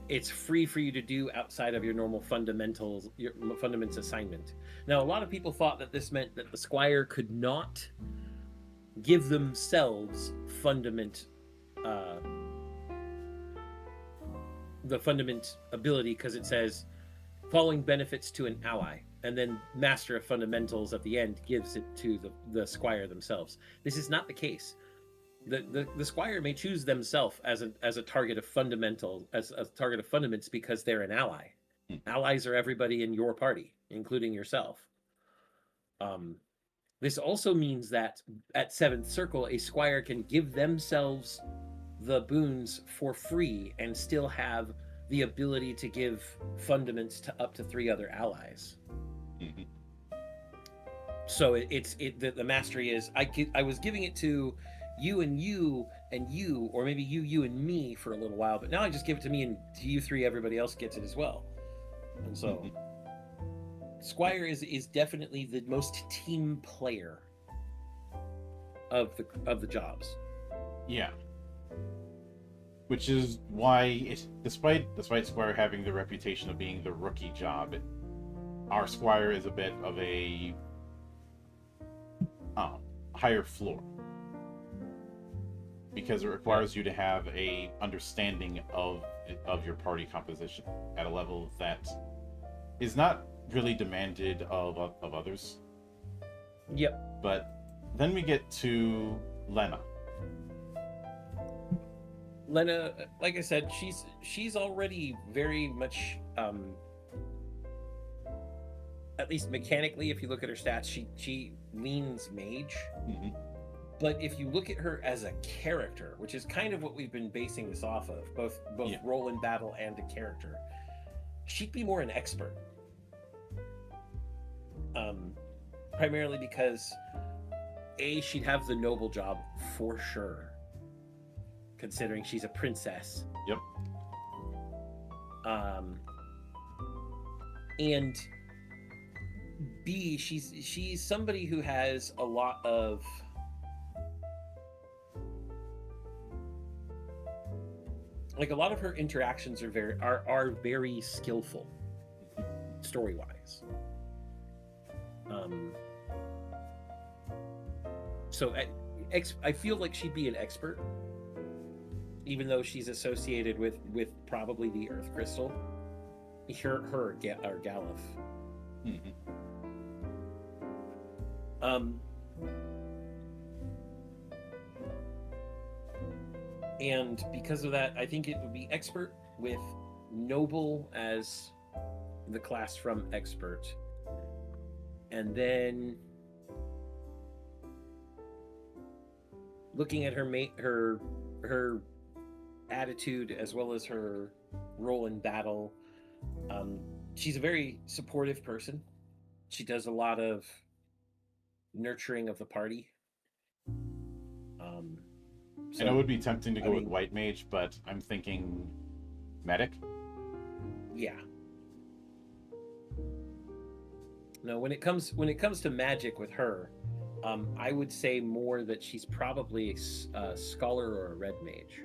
it's free for you to do outside of your normal fundamentals, your fundaments assignment. Now, a lot of people thought that this meant that the Squire could not give themselves fundament, the fundament ability, because it says following benefits to an ally, and then Master of Fundamentals at the end gives it to the Squire themselves. This is not the case. The Squire may choose themselves as a target of fundamental, as a target of fundaments, because they're an ally. Allies are everybody in your party, including yourself. This also means that at 7th Circle, a Squire can give themselves the boons for free and still have the ability to give fundaments to up to 3 other allies. Mm-hmm. So the mastery is I was giving it to you and you and you, or maybe you and me for a little while, but now I just give it to me, and to you 3, everybody else gets it as well. And so Squire is definitely the most team player of the jobs. Yeah. Which is why, despite Squire having the reputation of being the rookie job, our Squire is a bit of a higher floor, because it requires you to have a understanding of your party composition at a level that is not really demanded of others. Yep. But then we get to Lena. Lena, like I said, she's already very much, at least mechanically, if you look at her stats, she leans mage. Mm-hmm. But if you look at her as a character, which is kind of what we've been basing this off of, both role in battle and a character, she'd be more an expert. Primarily because she'd have the noble job for sure, considering she's a princess. Yep. And B, she's somebody who has a lot of her interactions are very skillful, story-wise. So I feel like she'd be an expert, even though she's associated with probably the Earth Crystal, or Galuf. Mm-hmm. And because of that, I think it would be expert with noble as the class from expert, and then looking at her attitude as well as her role in battle, she's a very supportive person. She does a lot of nurturing of the party. So, and it would be tempting to go with White Mage, but I'm thinking Medic. Yeah. No, when it comes to magic with her, I would say more that she's probably a Scholar or a Red Mage.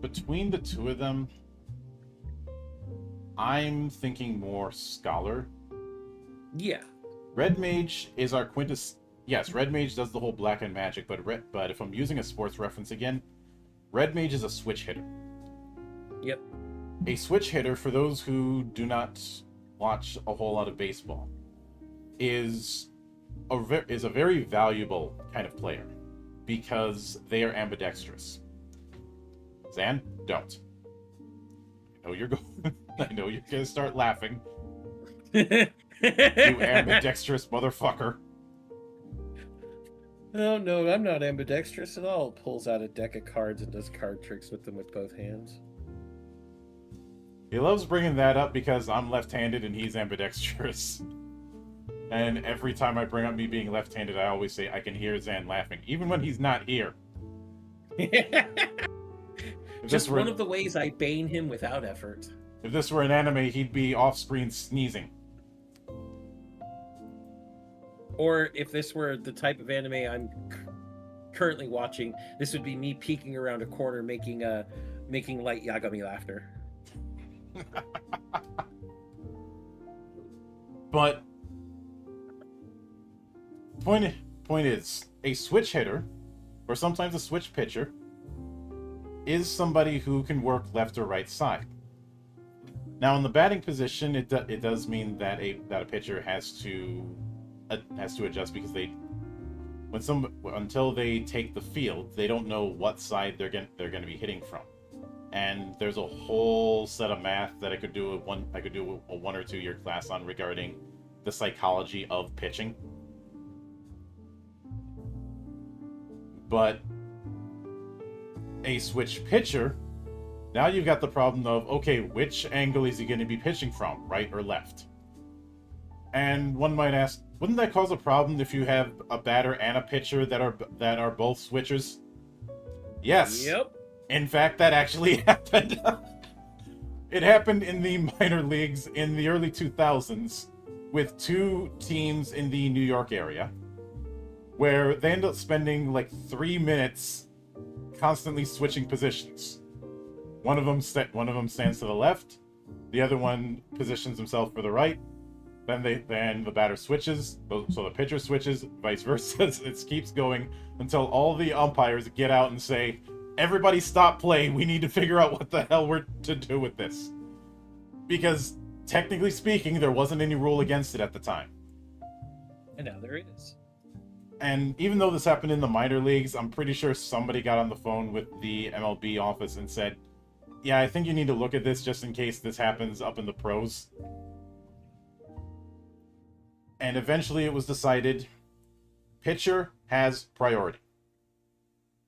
between the two of them, I'm thinking more Scholar. Yeah. Red Mage is our quintess. Yes, Red Mage does the whole black and magic, but if I'm using a sports reference again, Red Mage is a switch hitter. Yep. A switch hitter, for those who do not watch a whole lot of baseball, is a very valuable kind of player because they are ambidextrous. Zan, don't. I know you're going. I know you're gonna start laughing. You ambidextrous motherfucker. Oh no, I'm not ambidextrous at all. Pulls out a deck of cards and does card tricks with them with both hands. He loves bringing that up because I'm left-handed and he's ambidextrous. And every time I bring up me being left-handed, I always say I can hear Zan laughing, even when he's not here. Just one of the ways I bane him without effort. If this were an anime, he'd be off-screen sneezing. Or if this were the type of anime I'm currently watching, this would be me peeking around a corner making light Yagami laughter. But point is, a switch hitter, or sometimes a switch pitcher, is somebody who can work left or right side. Now, in the batting position, it does mean that a pitcher has to adjust because until they take the field, they don't know what side they're going to be hitting from. And there's a whole set of math that I could do a 1 or 2 year class on regarding the psychology of pitching. But a switch pitcher, now you've got the problem of, okay, which angle is he going to be pitching from, right or left? And one might ask, wouldn't that cause a problem if you have a batter and a pitcher that are both switchers? Yes. Yep. In fact, that actually happened. It happened in the minor leagues in the early 2000s with 2 teams in the New York area, where they ended up spending like 3 minutes constantly switching positions. One of them stands to the left, the other one positions himself for the right. Then the batter switches, so the pitcher switches, vice versa. It keeps going until all the umpires get out and say, "Everybody stop play. We need to figure out what the hell we're to do with this." Because technically speaking, there wasn't any rule against it at the time. And now there is. And even though this happened in the minor leagues, I'm pretty sure somebody got on the phone with the MLB office and said, "Yeah, I think you need to look at this just in case this happens up in the pros." And eventually it was decided, pitcher has priority,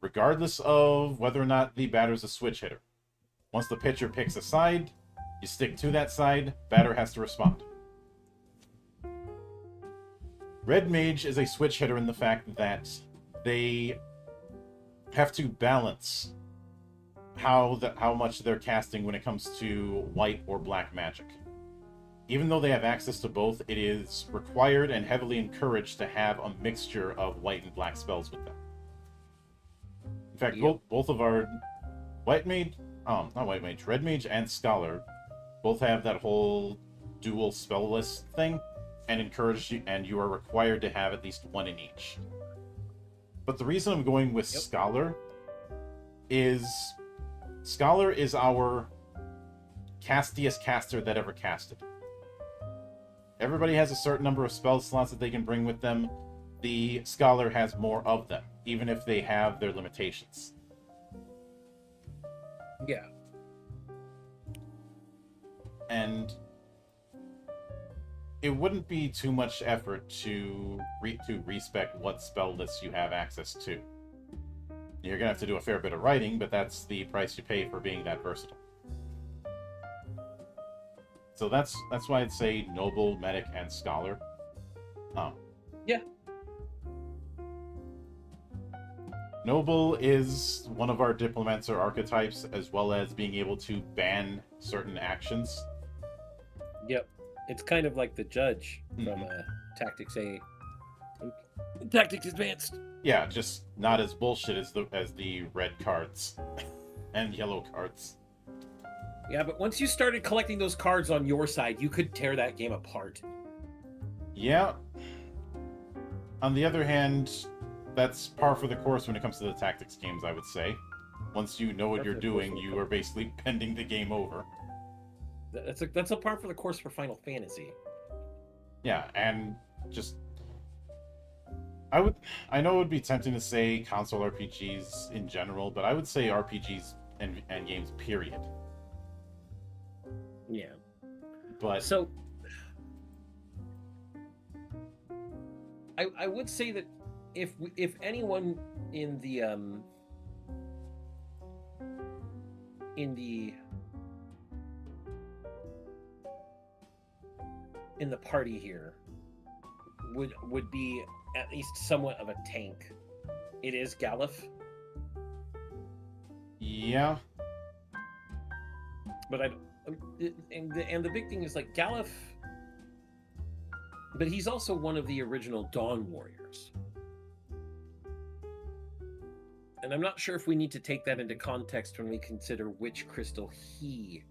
regardless of whether or not the batter's a switch hitter. Once the pitcher picks a side, you stick to that side, batter has to respond. Red Mage is a switch hitter in the fact that they have to balance how much they're casting when it comes to white or black magic. Even though they have access to both, it is required and heavily encouraged to have a mixture of white and black spells with them. In fact, both of our Red Mage and Scholar both have that whole dual spell list thing, and you are required to have at least one in each. But the reason I'm going with Scholar is our castiest caster that ever casted. Everybody has a certain number of spell slots that they can bring with them. The Scholar has more of them, even if they have their limitations. Yeah. And it wouldn't be too much effort to respec what spell lists you have access to. You're gonna have to do a fair bit of writing, but that's the price you pay for being that versatile. So that's why I'd say Noble, Medic, and Scholar. Yeah. Noble is one of our Diplomancer archetypes, as well as being able to ban certain actions. Yep. It's kind of like the Judge from Tactics A. Tactics Advanced. Yeah, just not as bullshit as the red cards. and yellow cards. Yeah, but once you started collecting those cards on your side, you could tear that game apart. Yeah. On the other hand, that's par for the course when it comes to the tactics games, I would say. Once you know what you're doing, you are basically bending the game over. That's a par for the course for Final Fantasy. Yeah, and just I know it would be tempting to say console RPGs in general, but I would say RPGs and games period. Yeah. But so I would say that if anyone in the party here would be at least somewhat of a tank, it is Galuf. Yeah. But and the big thing is like Galuf, but he's also one of the original Dawn Warriors. And I'm not sure if we need to take that into context when we consider which crystal he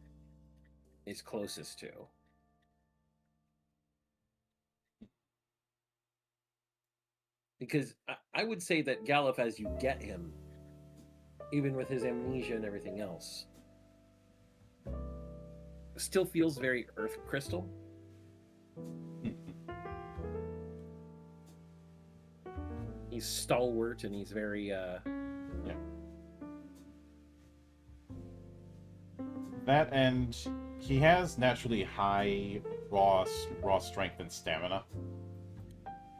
is closest to. Because I would say that Galuf, as you get him, even with his amnesia and everything else, still feels very Earth Crystal. He's stalwart and he's very yeah. That, and he has naturally high raw strength and stamina,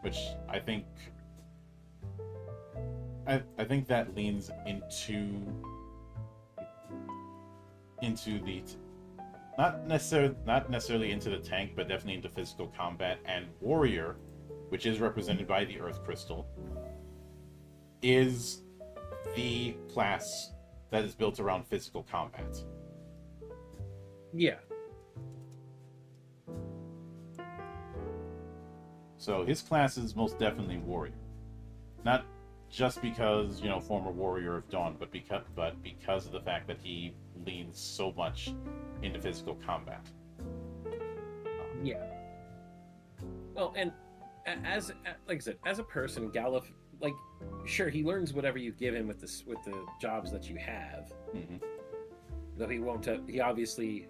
which I think that leans into the not necessarily into the tank, but definitely into physical combat. And warrior, which is represented by the Earth Crystal, is the class that is built around physical combat. Yeah. So his class is most definitely warrior. Not just because, former warrior of Dawn, but because of the fact that he leans so much into physical combat. Yeah. Well, and as like I said, as a person, Galuf, like, sure, he learns whatever you give him with the jobs that you have. Mm-hmm. Though he won't. He obviously.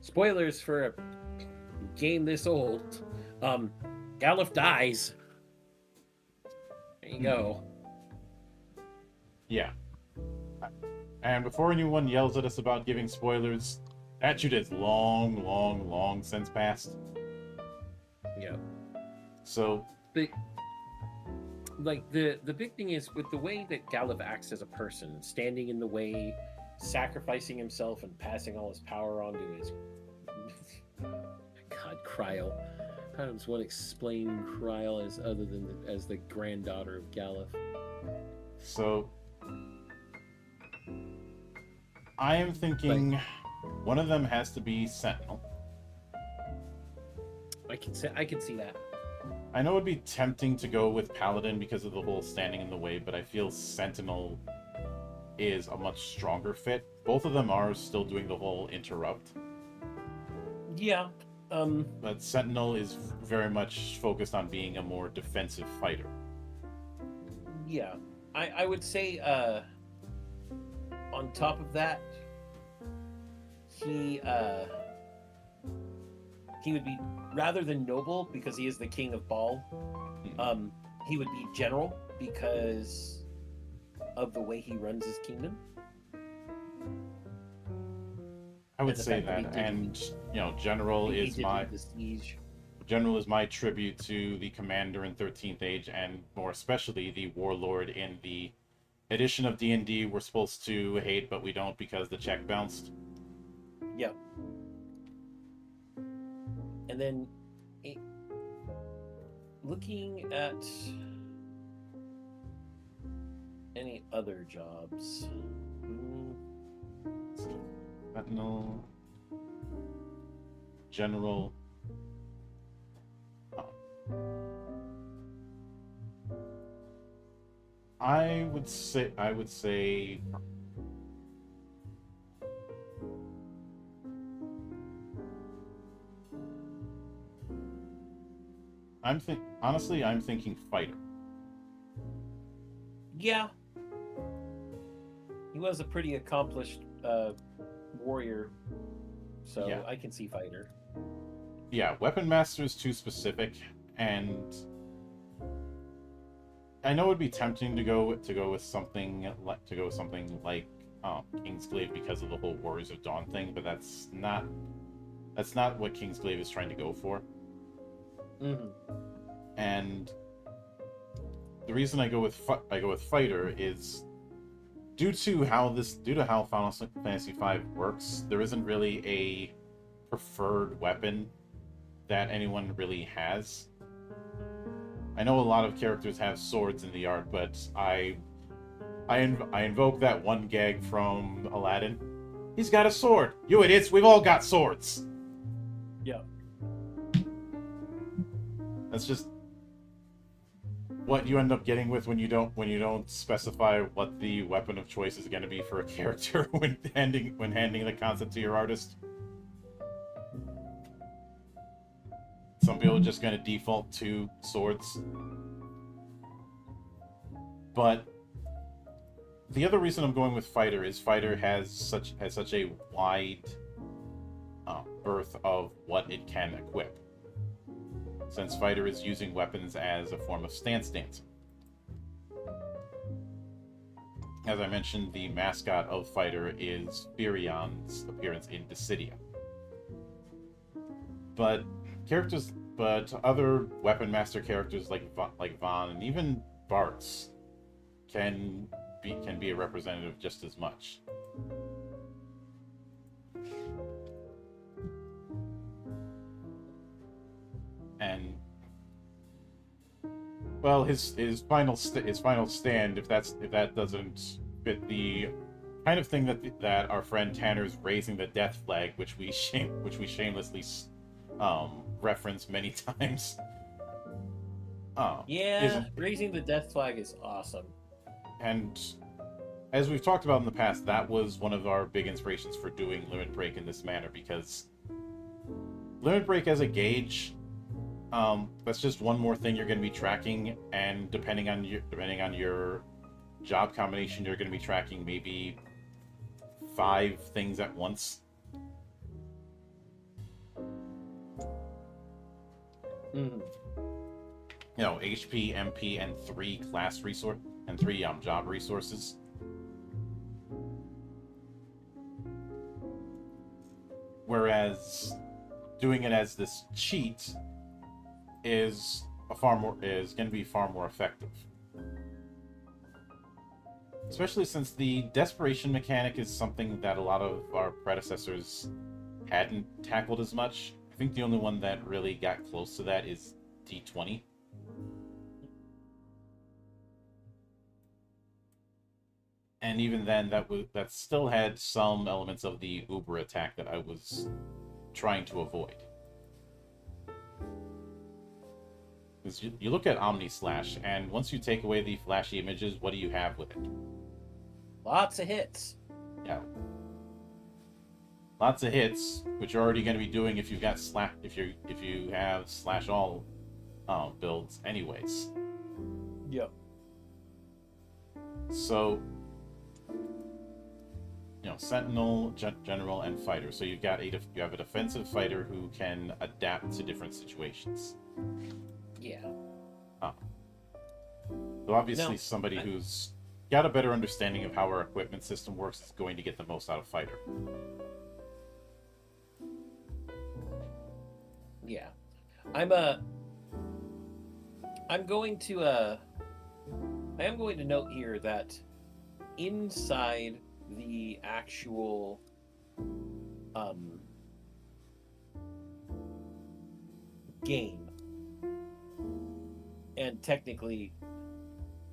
Spoilers for a game this old. Galuf dies. There you go. Yeah. And before anyone yells at us about giving spoilers, that shoot is long since passed. Yeah. So, the big thing is with the way that Galuf acts as a person, standing in the way, sacrificing himself, and passing all his power on to his God, Kryl. How does one explain Kryl as other than as the granddaughter of Galuf? So, I am thinking one of them has to be Sentinel. I can see that. I know it'd be tempting to go with Paladin because of the whole standing in the way, but I feel Sentinel is a much stronger fit. Both of them are still doing the whole interrupt. Yeah. But Sentinel is very much focused on being a more defensive fighter. Yeah. I would say on top of that, he would be, rather than noble because he is the king of Baal, he would be general because of the way he runs his kingdom. I would say that, and general is my tribute to the commander in 13th Age, and more especially the warlord in the edition of D&D we're supposed to hate, but we don't because the check bounced. Yep. And then, looking at any other jobs. Sentinel, general. I would say I'm thinking fighter. Yeah, he was a pretty accomplished warrior, Yeah. so I can see fighter. Yeah, weapon master is too specific, and I know it'd be tempting to go with something like Kingsglaive because of the whole Warriors of Dawn thing, but that's not what Kingsglaive is trying to go for. Hmm. And the reason I go with fighter is due to how Final Fantasy V works. There isn't really a preferred weapon that anyone really has. I know a lot of characters have swords in the art, but I invoke that one gag from Aladdin. He's got a sword. You idiots, we've all got swords. Yeah. That's just what you end up getting with when you don't specify what the weapon of choice is going to be for a character when handing the concept to your artist. Some people are just going to default to swords. But the other reason I'm going with fighter is fighter has such a wide berth of what it can equip, since fighter is using weapons as a form of stance dancing. As I mentioned, the mascot of fighter is Firion's appearance in Dissidia. But other weapon master characters like Vaughn and even Bartz can be a representative just as much. And well, his final stand, if that doesn't fit the kind of thing that our friend Tanner's raising the death flag, which we shamelessly reference many times. Yeah, Isn't raising the death flag is awesome. And as we've talked about in the past, that was one of our big inspirations for doing Limit Break in this manner, because Limit Break as a gauge, that's just one more thing you're going to be tracking, and depending on your job combination, you're going to be tracking maybe 5 things at once. Mm. HP, MP, and 3 class resource and 3 job resources. Whereas doing it as this cheat is going to be far more effective. Especially since the desperation mechanic is something that a lot of our predecessors hadn't tackled as much. I think the only one that really got close to that is D20. And even then, that still had some elements of the Uber attack that I was trying to avoid. Because you look at Omni Slash, and once you take away the flashy images, what do you have with it? Lots of hits. Yeah, lots of hits, which you're already going to be doing if you have slash all builds, anyways. Yep. So, Sentinel, General, and Fighter. So you have a defensive fighter who can adapt to different situations. Yeah. So obviously, somebody who's got a better understanding of how our equipment system works is going to get the most out of Fighter. Yeah. I am going to note here that inside the actual game, and technically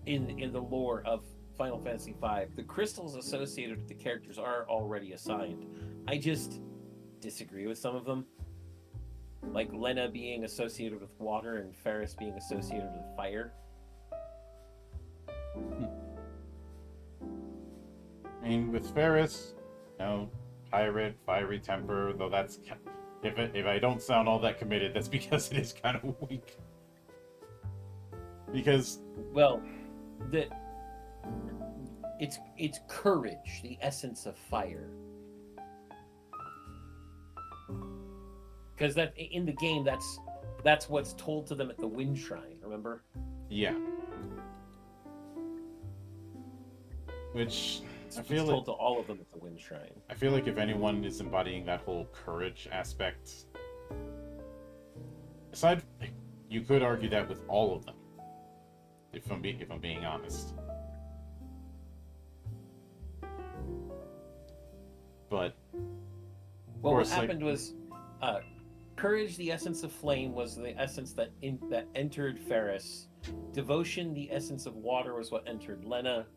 in the lore of Final Fantasy V, the crystals associated with the characters are already assigned. I just disagree with some of them. Like Lena being associated with water and Ferris being associated with fire. I mean, with Ferris, pirate, fiery temper, though that's... If I don't sound all that committed, that's because it is kind of weak. Because... Well, the it's courage, the essence of fire. Because that in the game, that's what's told to them at the Wind Shrine. Remember? Yeah. Which It's I feel told to all of them at the Wind Shrine. I feel like if anyone is embodying that whole courage aspect, aside, you could argue that with all of them. If I'm being honest. But Well, course, what happened was, courage, the essence of flame, was the essence that entered Ferris. Devotion, the essence of water, was what entered Lena.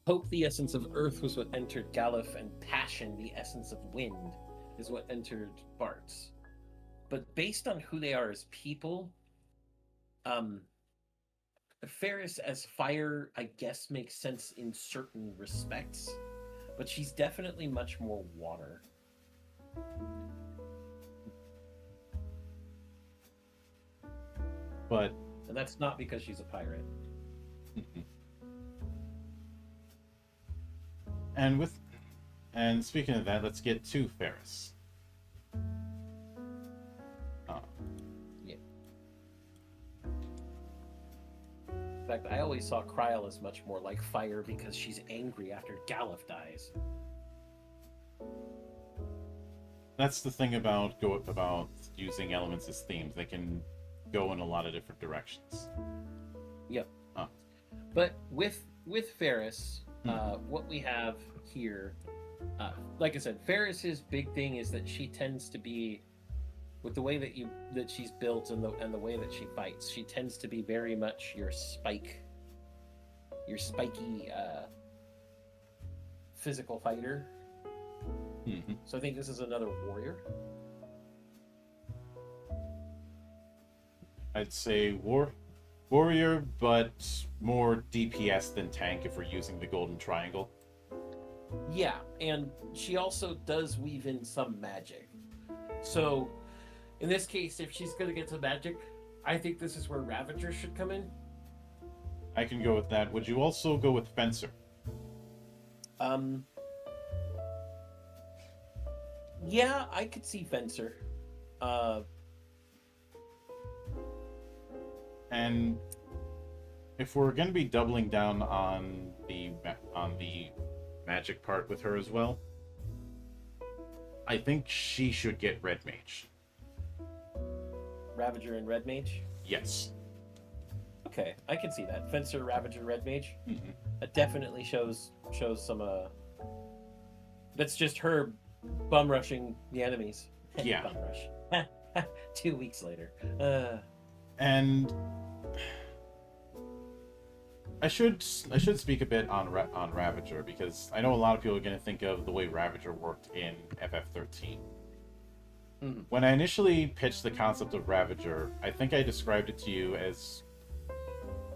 Hope, the essence of earth, was what entered Galuf, and passion, the essence of wind, is what entered Bart's. But based on who they are as people, Ferris as fire, I guess, makes sense in certain respects, but she's definitely much more water. But And that's not because she's a pirate. and speaking of that, let's get to Ferris. Yeah. In fact, I always saw Kryl as much more like fire because she's angry after Galuf dies. That's the thing about using elements as themes. They can go in a lot of different directions. Yep. But with Ferris, what we have here, like I said, Ferris's big thing is that she tends to be, with the way that she's built and the way that she fights, she tends to be very much your spiky physical fighter. Mm-hmm. So I think this is another warrior. I'd say warrior, but more DPS than tank if we're using the golden triangle. Yeah, and she also does weave in some magic. So, in this case, if she's going to get some magic, I think this is where Ravager should come in. I can go with that. Would you also go with Fencer? Yeah, I could see Fencer. And if we're going to be doubling down on the magic part with her as well, I think she should get Red Mage. Ravager and Red Mage? Yes. Okay, I can see that. Fencer, Ravager, Red Mage. Mm-hmm. That definitely shows some that's just her bum rushing the enemies. Yeah. Bum rush. 2 weeks later. And I should speak a bit on Ravager, because I know a lot of people are going to think of the way Ravager worked in FF13. Mm-hmm. When I initially pitched the concept of Ravager, I think I described it to you as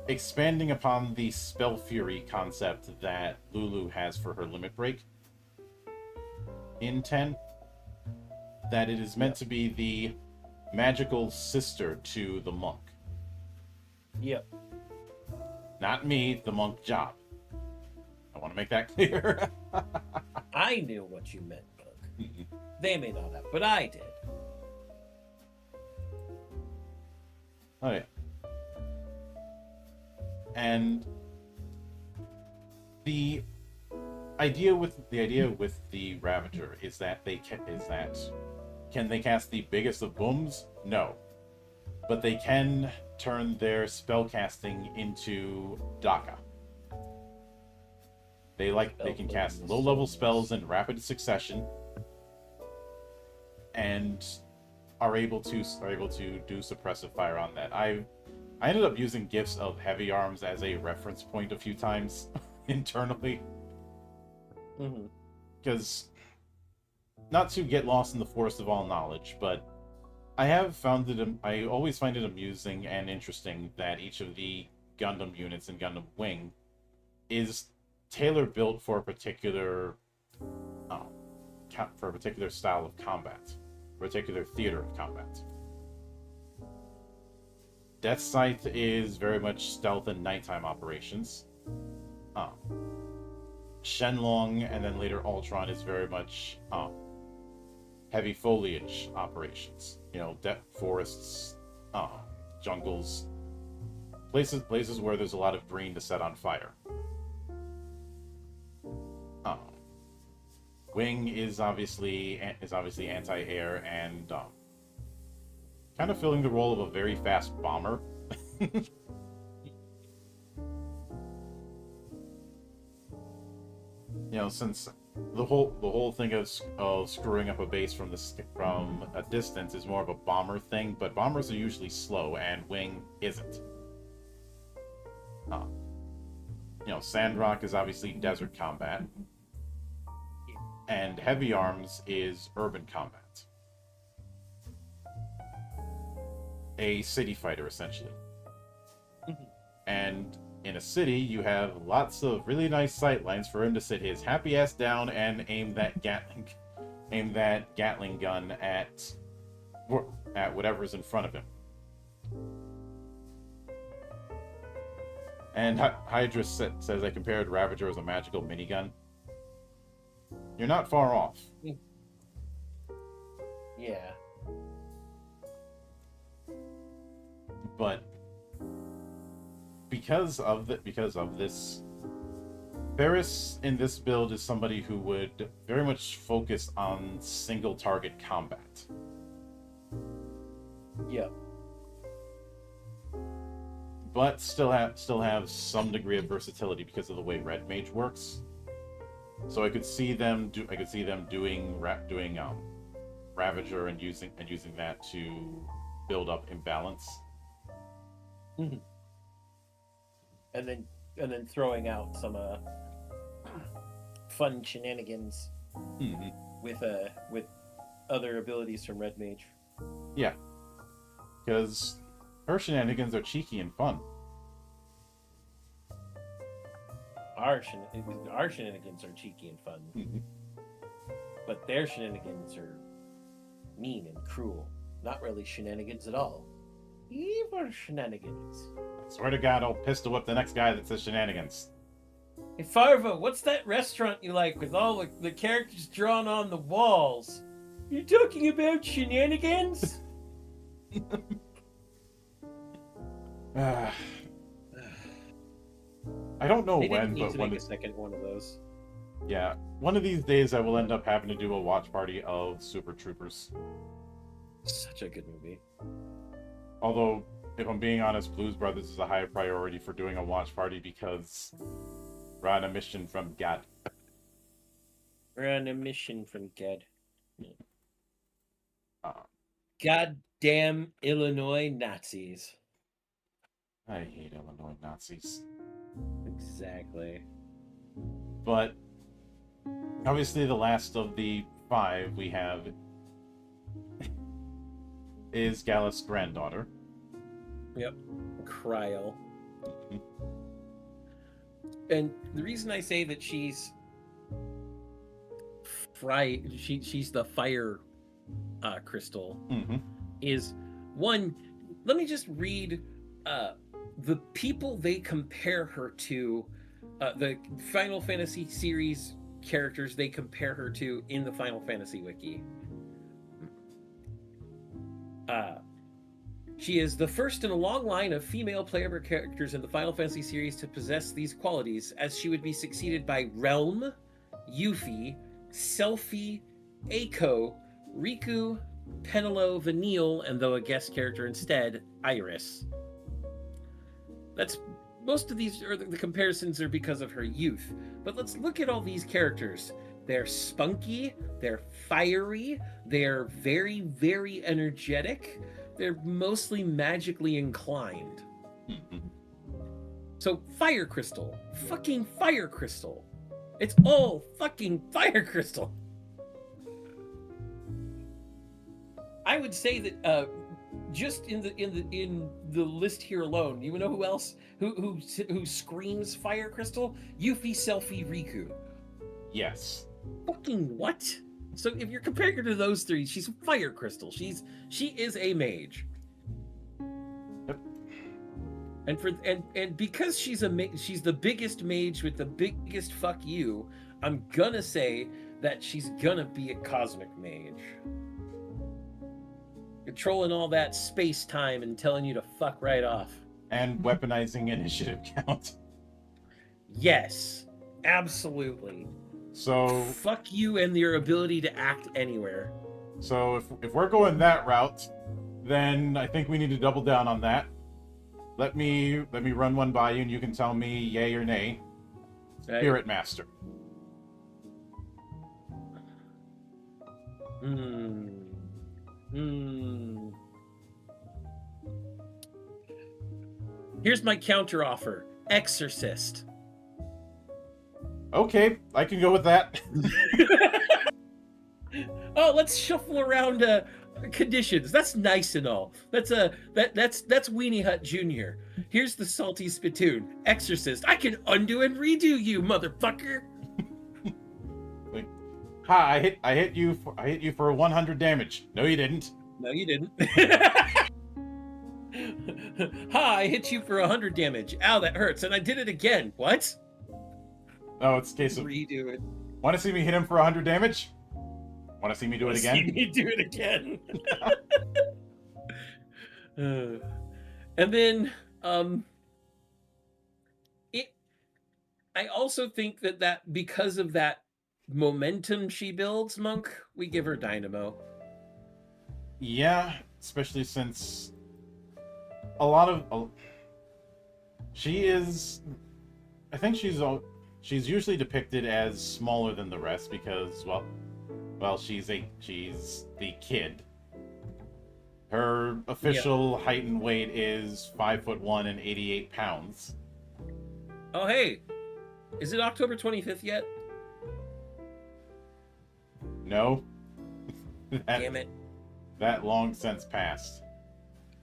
expanding upon the Spell Fury concept that Lulu has for her Limit Break in 10. That it is meant to be the magical sister to the monk. Yep. Not me, the monk job. I want to make that clear. I knew what you meant, Monk. They may not have, but I did. Oh yeah. And the idea with the Ravager is that can they cast the biggest of booms? No. But they can turn their spell casting into Daka. They can cast low level spells in rapid succession and are able to do suppressive fire on that. I ended up using gifts of heavy arms as a reference point a few times internally. Because not to get lost in the forest of all knowledge, but I always find it amusing and interesting that each of the Gundam units in Gundam Wing is tailor built for a particular style of combat, particular theater of combat. Death Scythe is very much stealth and nighttime operations. Shenlong and then later Ultron is very much heavy foliage operations. Depth forests, jungles, places where there's a lot of green to set on fire. Wing is obviously anti-air and kind of filling the role of a very fast bomber. Since the whole thing of screwing up a base from a distance is more of a bomber thing, but bombers are usually slow, and Wing isn't. Sandrock is obviously desert combat, and Heavy Arms is urban combat. A city fighter, essentially. And in a city, you have lots of really nice sight lines for him to sit his happy ass down and aim that Gatling gun at whatever's in front of him. And Hydra says I compared Ravager as a magical minigun. You're not far off. Yeah. But because of this, Ferris in this build is somebody who would very much focus on single target combat. Yep. But still have some degree of versatility because of the way Red Mage works. So I could see them doing Ravager and using that to build up imbalance. Mm-hmm. And then throwing out some fun shenanigans with other abilities from Red Mage. Yeah, because her shenanigans are cheeky and fun. Our shenanigans are cheeky and fun, but their shenanigans are mean and cruel. Not really shenanigans at all. Evil shenanigans. I swear to God, I'll pistol whip the next guy that says shenanigans. Hey Farva, what's that restaurant you like with all the characters drawn on the walls? You talking about shenanigans? I don't know They when, didn't need but to make a second one of those. Yeah, one of these days I will end up having to do a watch party of Super Troopers. Such a good movie. Although, if I'm being honest, Blues Brothers is a higher priority for doing a watch party because we're on a mission from God. We're on a mission from God. Uh, Goddamn Illinois Nazis. I hate Illinois Nazis. Exactly. But obviously the last of the 5 we have is Gallus' granddaughter. Yep. Cryle. And the reason I say that she's she's the fire crystal is one, let me just read the people they compare her to, the Final Fantasy series characters they compare her to in the Final Fantasy wiki. She is the first in a long line of female playable characters in the Final Fantasy series to possess these qualities, as she would be succeeded by Relm, Yuffie, Selphie, Eiko, Riku, Penelo, Vanille, and though a guest character instead, Iris. That's most of these, or the comparisons are because of her youth. But let's look at all these characters. They're spunky, they're fiery, they're very, very energetic. They're mostly magically inclined. So Fire Crystal. Fucking Fire Crystal. It's all fucking Fire Crystal. I would say that just in the list here alone, you know who else who screams fire crystal? Yuffie Selfie Riku. Yes. Fucking what? So if you're comparing her to those three, she's a fire crystal. She is a mage. Yep. And because she's the biggest mage with the biggest fuck you, I'm gonna say that she's gonna be a cosmic mage. Controlling all that space time and telling you to fuck right off. And weaponizing initiative count. Yes, absolutely. So fuck you and your ability to act anywhere. So if we're going that route, then I think we need to double down on that. Let me run one by you, and you can tell me yay or nay. Right. Spirit Master. Here's my counter offer. Exorcist. Okay, I can go with that. Oh, let's shuffle around conditions. That's nice and all. That's Weenie Hut Jr. Here's the salty spittoon. Exorcist. I can undo and redo you, motherfucker. Like, hi, I hit you for 100 damage. No, you didn't. No, you didn't. Hi, I hit you for 100 damage. Ow, that hurts. And I did it again. What? No, it's a case of redo it. Want to see me hit him for 100 damage? Want to see me do it again? See me do it again. And then, I also think that because of that momentum she builds, Monk, we give her Dynamo. Yeah, especially since she is. I think she's usually depicted as smaller than the rest because, well, she's the kid. Her official height and weight is 5'1" and 88 pounds. Oh, hey, is it October 25th yet? No. Damn it. That long since passed.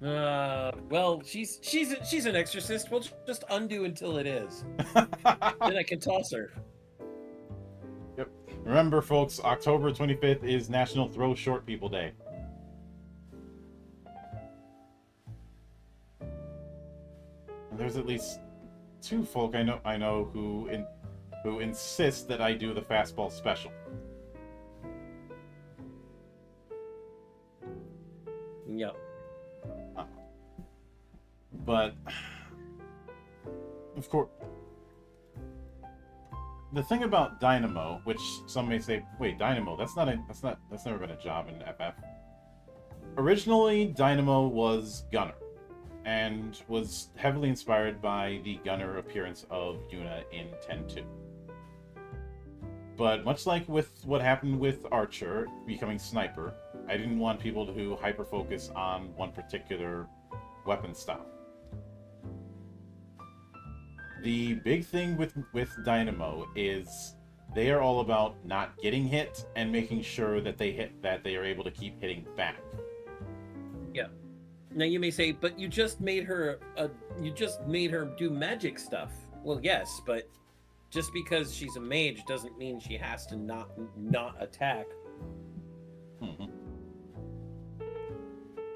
Well, she's an exorcist. We'll just undo until it is. Then I can toss her. Yep. Remember, folks, October 25th is National Throw Short People Day. And there's at least 2 folk I know who insist that I do the fastball special. Yep. But of course, the thing about Dynamo, which some may say, wait, Dynamo, that's never been a job in FF. Originally, Dynamo was Gunner, and was heavily inspired by the Gunner appearance of Yuna in 10-2. But much like with what happened with Archer becoming Sniper, I didn't want people to hyper-focus on one particular weapon style. The big thing with Dynamo is they are all about not getting hit and making sure that they are able to keep hitting back. Yeah. Now you may say, but you just made her do magic stuff. Well, yes, but just because she's a mage doesn't mean she has to not attack. Mm-hmm.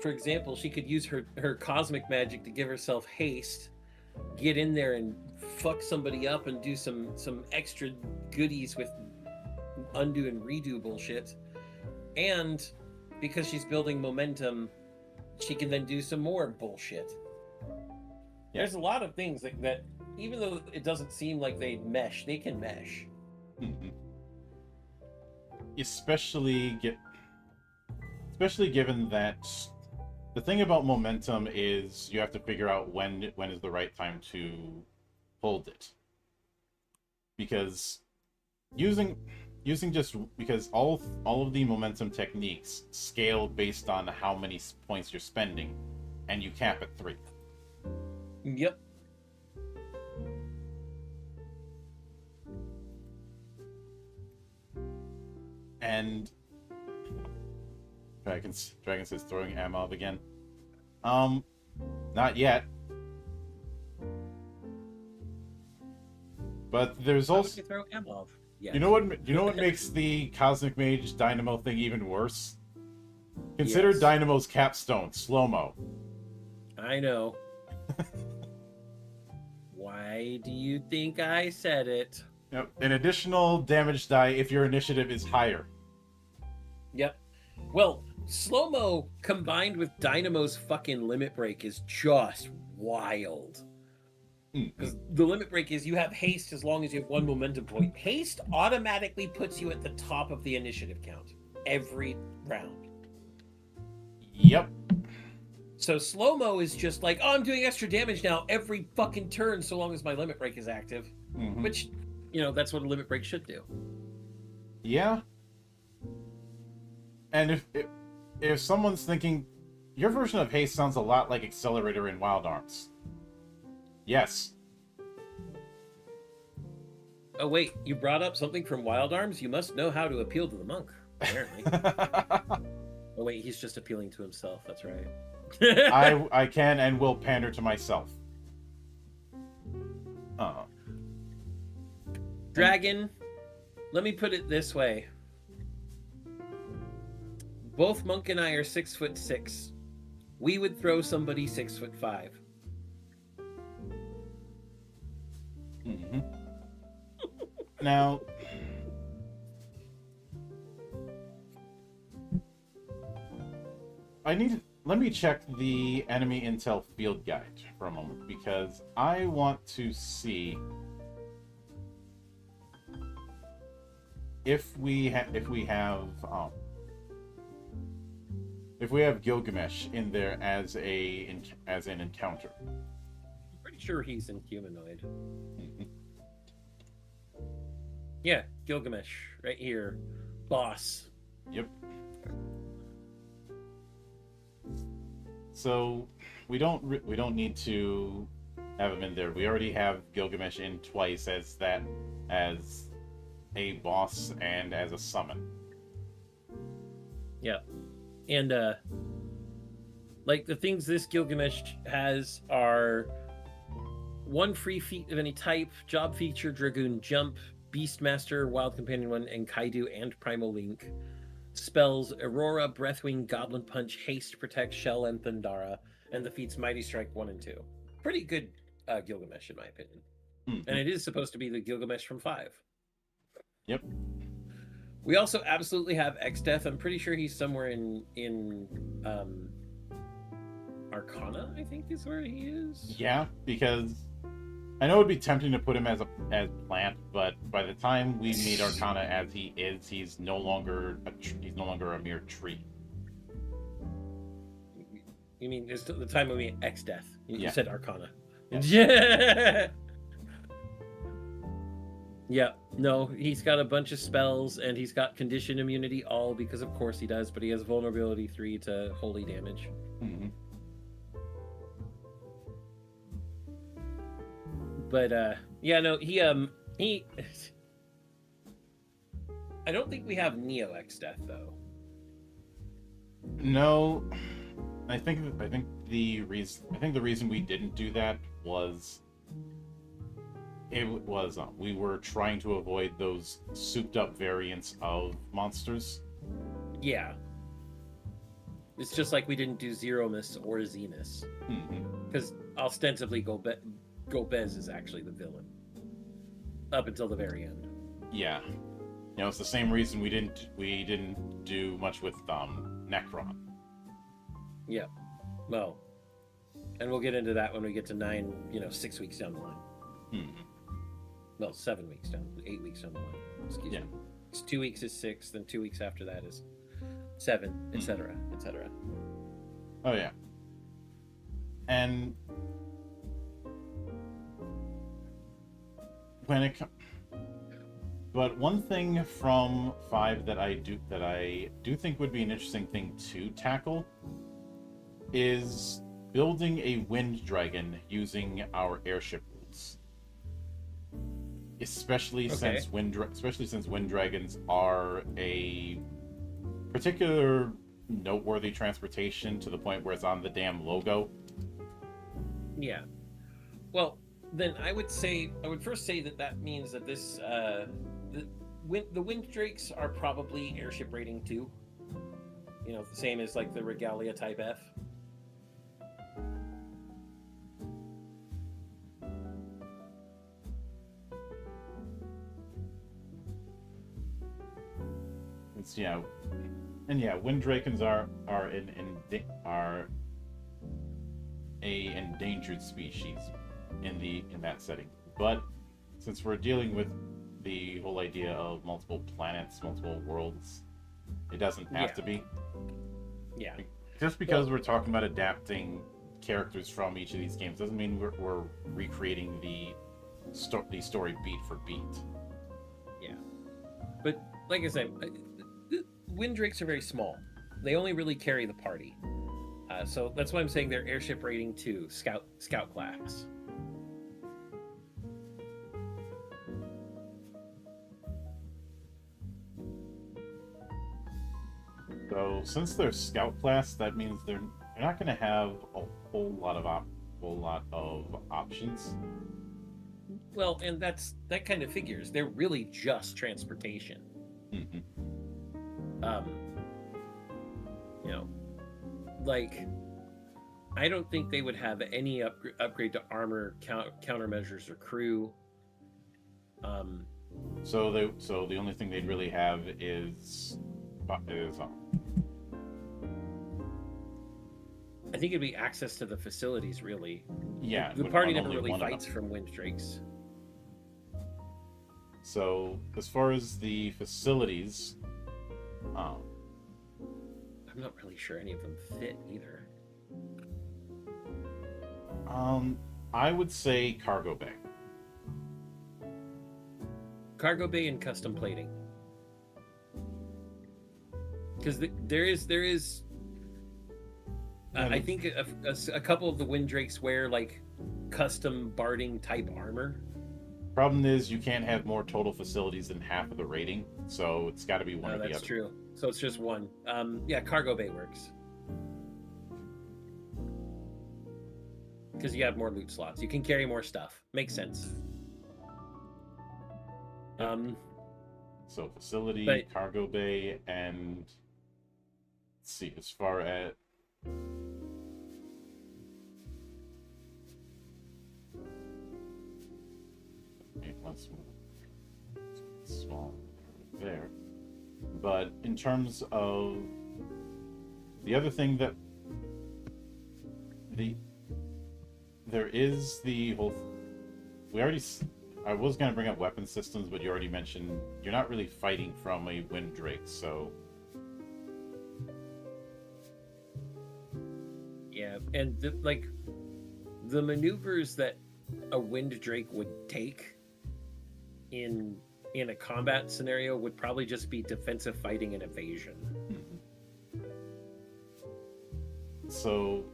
For example, she could use her cosmic magic to give herself haste, get in there and fuck somebody up and do some extra goodies with undo and redo bullshit. And because she's building momentum, she can then do some more bullshit. Yeah. There's a lot of things that even though it doesn't seem like they mesh, they can mesh. Mm-hmm. Especially given that the thing about momentum is you have to figure out when is the right time to hold it. Because because all of the momentum techniques scale based on how many points you're spending, and you cap at 3. Yep. And Dragon says throwing Amov again. Not yet. But there's Why would also, you throw Amov? Yes. you know what makes the Cosmic Mage Dynamo thing even worse? Consider Yes. Dynamo's capstone, slow-mo. I know. Why do you think I said it? Yep. An additional damage die if your initiative is higher. Yep. Well, slow-mo combined with Dynamo's fucking limit break is just wild. Because the limit break is you have haste as long as you have one momentum point. Haste automatically puts you at the top of the initiative count every round. Yep. So slow-mo is just like, oh, I'm doing extra damage now every fucking turn so long as my limit break is active. Mm-hmm. Which, that's what a limit break should do. Yeah. And if someone's thinking, your version of haste sounds a lot like Accelerator in Wild Arms. Yes. Oh, wait, you brought up something from Wild Arms? You must know how to appeal to the monk, apparently. Oh, wait, he's just appealing to himself. That's right. I can and will pander to myself. Dragon, let me put it this way. Both Monk and I are 6'6". We would throw somebody 6'5". Mm-hmm. Now, let me check the enemy intel field guide for a moment, because I want to see if we have Gilgamesh in there as an encounter. I'm pretty sure he's in humanoid. Mm-hmm. Yeah, Gilgamesh, right here. Boss. Yep. So we don't need to have him in there. We already have Gilgamesh in twice as a boss and as a summon. Yeah. And like the things this Gilgamesh has are 1 free feat of any type, job feature, Dragoon Jump, Beastmaster, Wild Companion 1, and Kaidu and Primal Link. Spells Aurora, Breathwing, Goblin Punch, Haste, Protect, Shell, and Thundara, and the feats Mighty Strike 1 and 2. Pretty good Gilgamesh, in my opinion. Mm-hmm. And it is supposed to be the Gilgamesh from 5. Yep. We also absolutely have X-Death. I'm pretty sure he's somewhere in Arcana, I think is where he is. Yeah, because I know it'd be tempting to put him as plant, but by the time we meet Arcana as he is, he's no longer a mere tree. You mean it's the time when we meet X-Death? You said Arcana. Yes. Yeah. Yeah. No, he's got a bunch of spells and he's got condition immunity, all because of course he does, but he has vulnerability 3 to holy damage. Mm-hmm. But yeah, no, he I don't think we have Neo X-Death though. No, I think the reason we didn't do that was we were trying to avoid those souped up variants of monsters. Yeah. It's just like we didn't do Zeromus or Zenus. Because ostensibly Gobez is actually the villain. Up until the very end. Yeah. It's the same reason we didn't do much with Necron. Yeah. Well, and we'll get into that when we get to 9, 6 weeks down the line. Well, 7 weeks down, 8 weeks down the line. Excuse me. It's 2 weeks is 6, then 2 weeks after that is 7, etc., etc. Oh yeah. And but one thing from 5 that I do think would be an interesting thing to tackle is building a wind dragon using our airship rules. Especially since wind dragons are a particular noteworthy transportation to the point where it's on the damn logo. Yeah. Well, then I would first say that means that the Wind Drakes are probably airship rating 2. You know, the same as like the Regalia Type F. It's and Wind Drakens are a endangered species in that setting. But since we're dealing with the whole idea of multiple planets, multiple worlds, it doesn't have to be. Yeah. Just because we're talking about adapting characters from each of these games doesn't mean we're recreating the story beat for beat. Yeah. But like I said, Wind Drakes are very small. They only really carry the party. So that's why I'm saying they're airship rating 2, scout class. So since they're scout class, that means they're not going to have a whole lot of options. Well, and that kind of figures. They're really just transportation. Mm-hmm. You know, like I don't think they would have any upgrade to armor, countermeasures, or crew. So the only thing they'd really have is I think it'd be access to the facilities, really. Yeah, the party never really fights from Wind Drakes. So as far as the facilities, I'm not really sure any of them fit either. I would say cargo bay. Cargo bay and custom plating. Because there is I think a couple of the Wind Drakes wear like custom barding type armor. Problem is you can't have more total facilities than half of the rating, so it's got to be one or the other. That's true. So it's just one. Yeah, cargo bay works. Because you have more loot slots. You can carry more stuff. Makes sense. So facility, cargo bay, and let's see, as far as let's move small there. But in terms of the other thing that there is the whole I was going to bring up weapon systems, but you already mentioned you're not really fighting from a Wind Drake, so yeah, and the maneuvers that a Wind Drake would take in a combat scenario would probably just be defensive fighting and evasion. So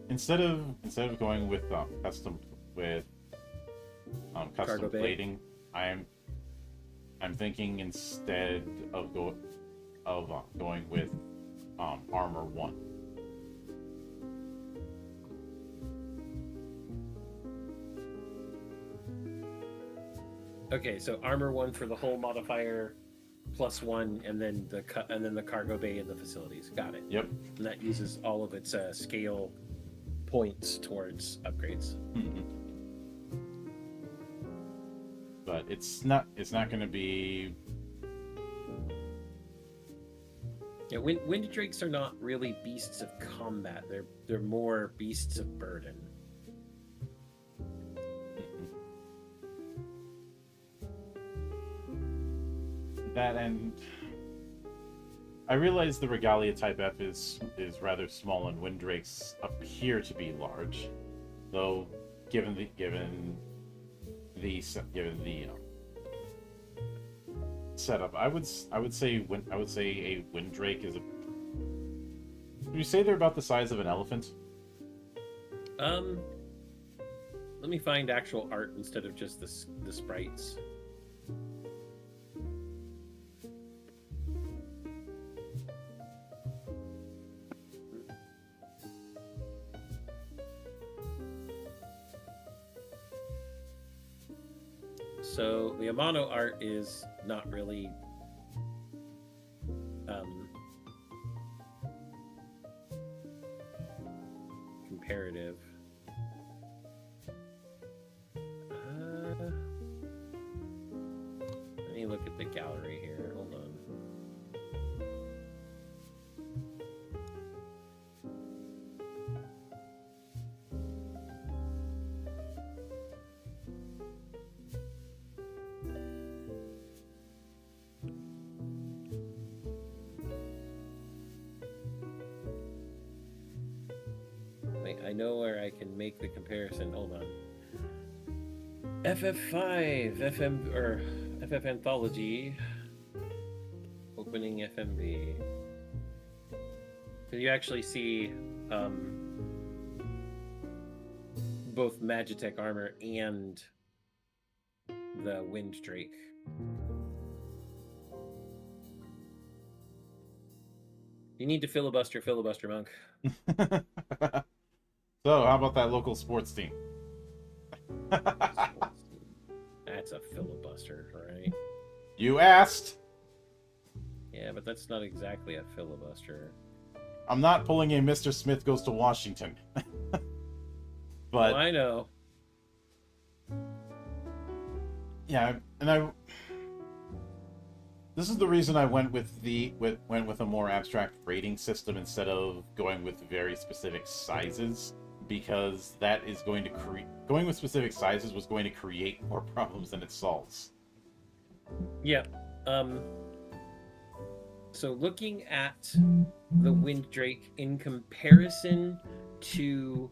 instead of going with custom plating, I'm thinking instead of going with armor 1. Okay, so armor 1 for the whole modifier, +1, and then the cargo bay and the facilities. Got it. Yep. And that uses all of its scale points towards upgrades. Mm-hmm. But it's not going to be. Yeah, Wind Drakes are not really beasts of combat. They're more beasts of burden. That, and I realize the Regalia Type F is rather small, and Wind Drakes appear to be large, though given the setup, I would say a Wind Drake is a. Would you say they're about the size of an elephant? Let me find actual art instead of just the sprites. So the Amano art is not really comparative. Let me look at the gallery here. Hold on. Wait, I know where I can make the comparison. Hold on. FF5, FM or FF Anthology, opening FMV. So you actually see both Magitech armor and the Wind Drake. You need to filibuster, Monk. So, how about that local sports team? That's a filibuster, right? You asked. Yeah, but that's not exactly a filibuster. I'm not pulling a Mr. Smith Goes to Washington. But I know. Yeah, and this is the reason I went with a more abstract rating system instead of going with very specific sizes, because that is going to going with specific sizes was going to create more problems than it solves. Yeah. So looking at the Wind Drake in comparison to...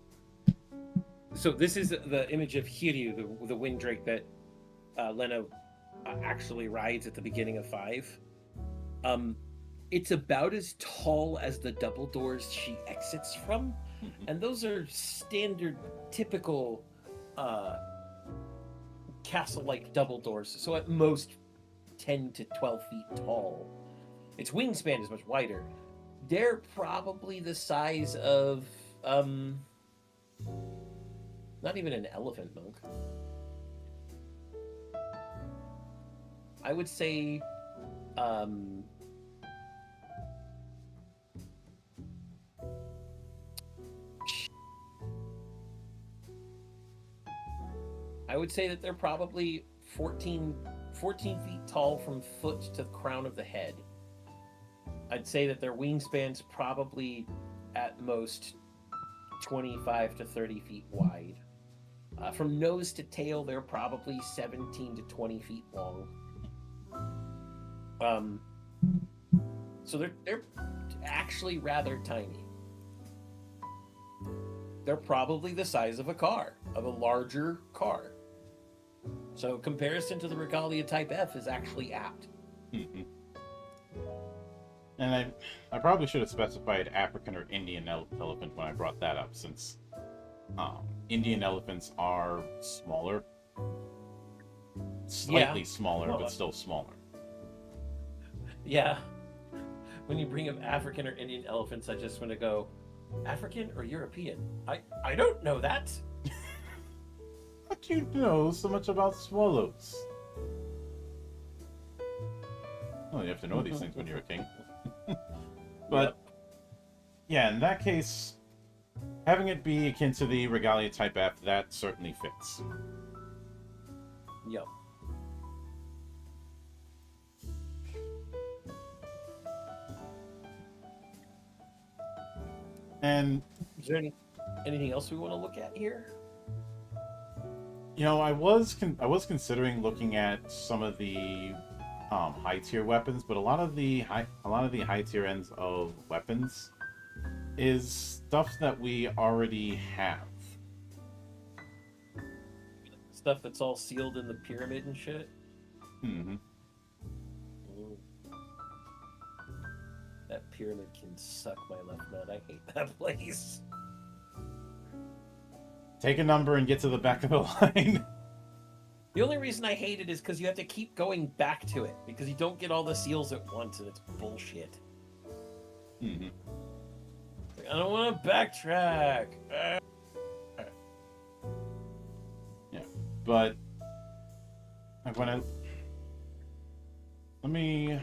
So this is the image of Hiryu, the Wind Drake that Lena actually rides at the beginning of 5. It's about as tall as the double doors she exits from, and those are standard, typical castle-like double doors, so at most 10 to 12 feet tall. Its wingspan is much wider. They're probably the size of not even an elephant, Monk. I would say that they're probably 14 feet tall from foot to the crown of the head. I'd say that their wingspan's probably at most 25 to 30 feet wide. From nose to tail, they're probably 17 to 20 feet long. So they're actually rather tiny. They're probably the size of a car, of a larger car. So comparison to the Regalia Type F is actually apt. Mm-hmm. And I probably should have specified African or Indian elephant when I brought that up, since Indian elephants are smaller. Slightly smaller, but still smaller. Yeah. When you bring up African or Indian elephants, I just want to go, African or European? I don't know that. How do you know so much about swallows? Well, you have to know these things when you're a king. But, yeah, in that case, having it be akin to the Regalia Type F, that certainly fits. Yep. And is there anything else we want to look at here? You know, I was considering looking at some of the high tier weapons, but a lot of the high tier ends of weapons is stuff that we already have. Stuff that's all sealed in the pyramid and shit. Mm-hmm. That pyramid can suck my left nut. I hate that place. Take a number and get to the back of the line. The only reason I hate it is because you have to keep going back to it, because you don't get all the seals at once, and it's bullshit. Mm-hmm. I don't want to backtrack. Yeah, but And when I let me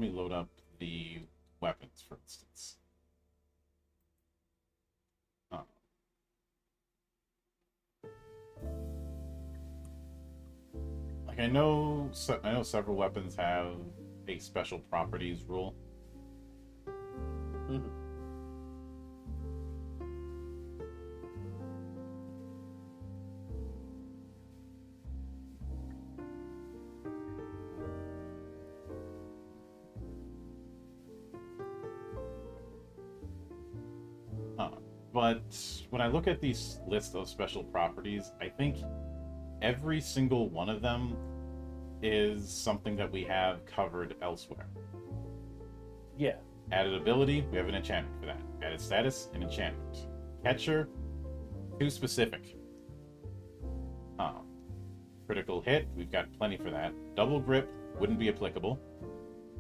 load up the weapons, for instance. Oh. Like I know several weapons have a special properties rule. Mhm. But when I look at these list of special properties, I think every single one of them is something that we have covered elsewhere. Yeah. Added ability, we have an enchantment for that. Added status, an enchantment. Catcher, too specific. Critical hit, we've got plenty for that. Double grip, wouldn't be applicable.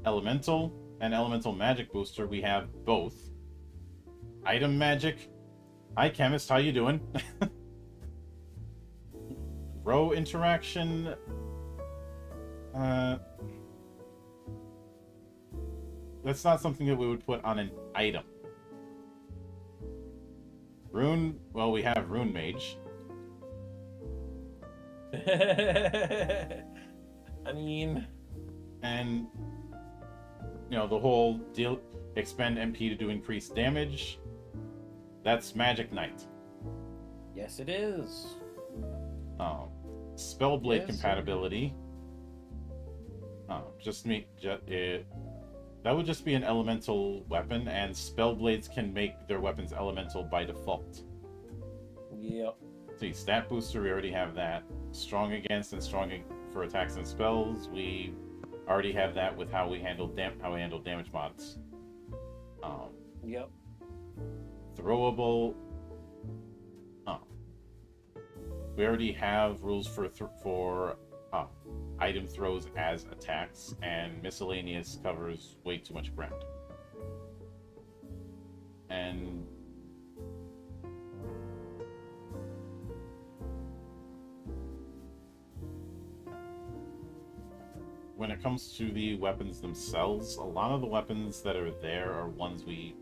Elemental and elemental magic booster, we have both. Item magic, hi chemist, how you doing? Row interaction, that's not something that we would put on an item. Rune, well, we have Rune Mage. I mean, And, you know, the whole deal, expend MP to do increased damage, that's Magic Knight. yes, it is. Spellblade Yes, compatibility. That would just be an elemental weapon, and Spellblades can make their weapons elemental by default. Yep. See, stat booster, we already have that. Strong against and strong for attacks and spells, we already have that with how we handle damage mods. Yep. Throwable. We already have rules for item throws as attacks, and miscellaneous covers way too much ground. And when it comes to the weapons themselves, a lot of the weapons that are there are ones we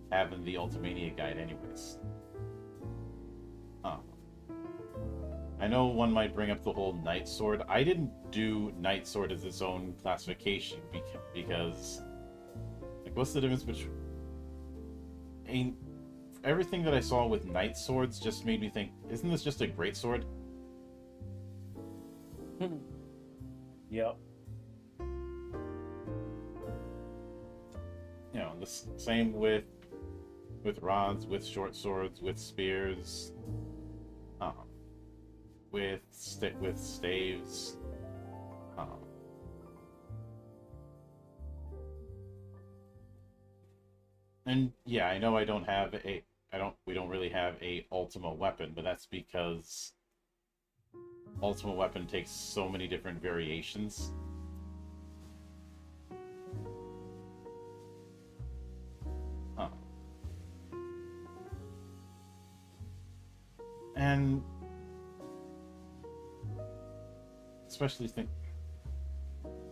have in the Ultimania guide anyways. I know one might bring up the whole Night Sword. I didn't do Night Sword as its own classification because like, what's the difference between... everything that I saw with Night Swords just made me think, isn't this just a great sword? Yep. You know, the same with rods, with short swords, with spears, with staves. And yeah, I know we don't really have a Ultima weapon, but that's because Ultima weapon takes so many different variations. And especially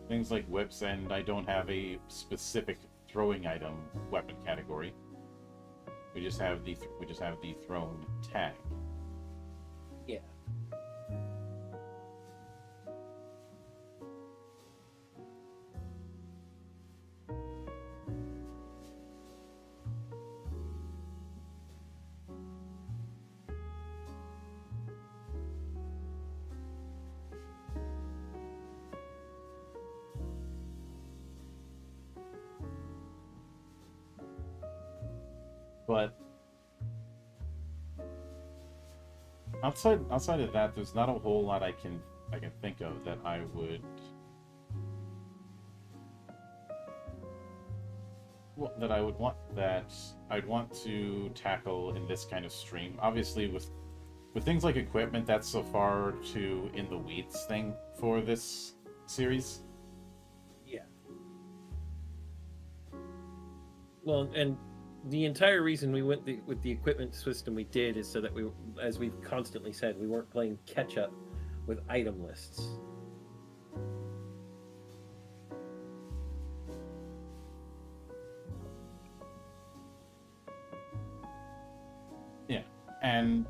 things like whips, and I don't have a specific throwing item weapon category. We just have the thrown tag. Yeah. But outside of that, there's not a whole lot I can think of that I would I'd want to tackle in this kind of stream. Obviously, with things like equipment, that's so far too in the weeds thing for this series. Yeah. Well, and the entire reason we went with the equipment system we did is so that we, as we've constantly said, we weren't playing catch up with item lists. And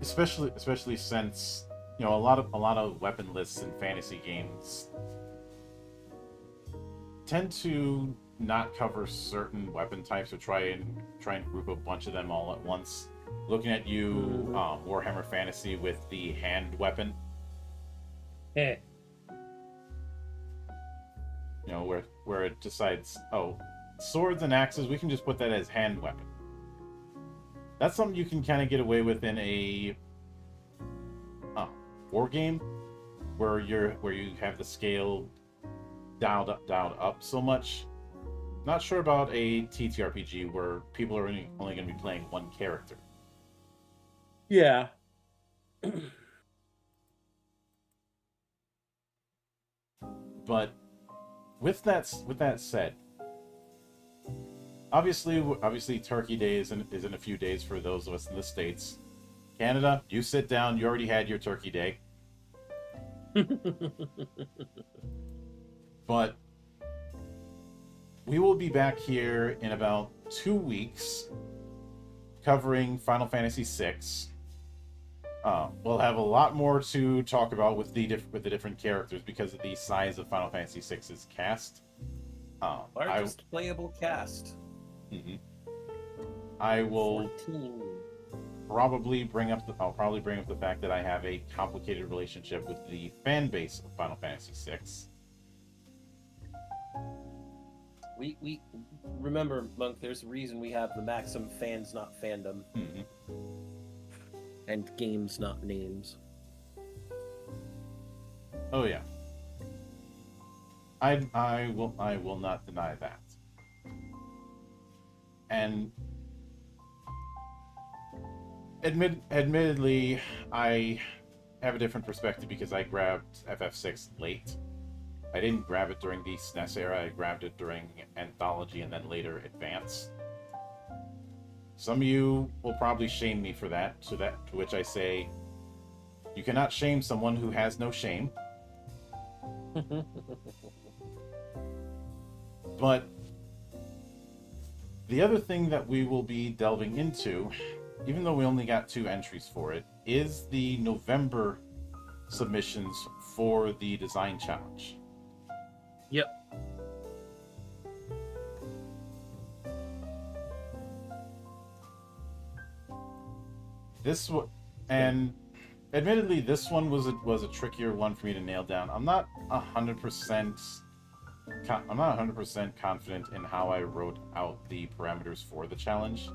especially since a lot of weapon lists in fantasy games tend to not cover certain weapon types, or try and group a bunch of them all at once. Looking at you, Warhammer Fantasy with the hand weapon, Eh. where it decides, oh, swords and axes, we can just put that as hand weapon. That's something you can kind of get away with in a war game, where you have the scale dialed up so much. Not sure about a TTRPG where people are only going to be playing one character. Yeah. But with that said, obviously Turkey Day is in a few days for those of us in the States. Canada, you sit down. You already had your Turkey Day. But we will be back here in about 2 weeks, covering Final Fantasy VI. We'll have a lot more to talk about with the different characters because of the size of Final Fantasy VI's cast. Largest playable cast. Mm-hmm. I will 14. probably bring up the fact that I have a complicated relationship with the fan base of Final Fantasy VI. We remember, Monk, there's a reason we have the maxim: fans, not fandom. Mm-hmm. And games, not names. Oh yeah. I will not deny that. And admittedly, I have a different perspective because I grabbed FF6 late. I didn't grab it during the SNES era. I grabbed it during Anthology and then later Advance. Some of you will probably shame me for that, to which I say, you cannot shame someone who has no shame. But the other thing that we will be delving into, even though we only got 2 entries for it, is the November submissions for the design challenge. Yep. And admittedly, this one was a trickier one for me to nail down. I'm not 100% confident in how I wrote out the parameters for the challenge.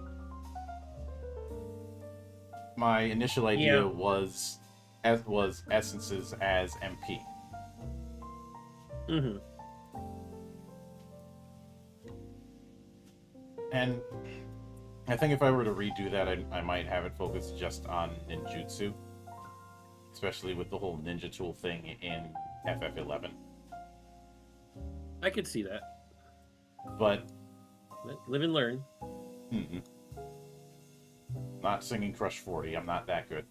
My initial idea was essences as MP. Mm-hmm. And I think if I were to redo that, I might have it focused just on ninjutsu, especially with the whole ninja tool thing in FF11. I could see that. But live and learn. Mm-mm. Not singing Crush 40. I'm not that good.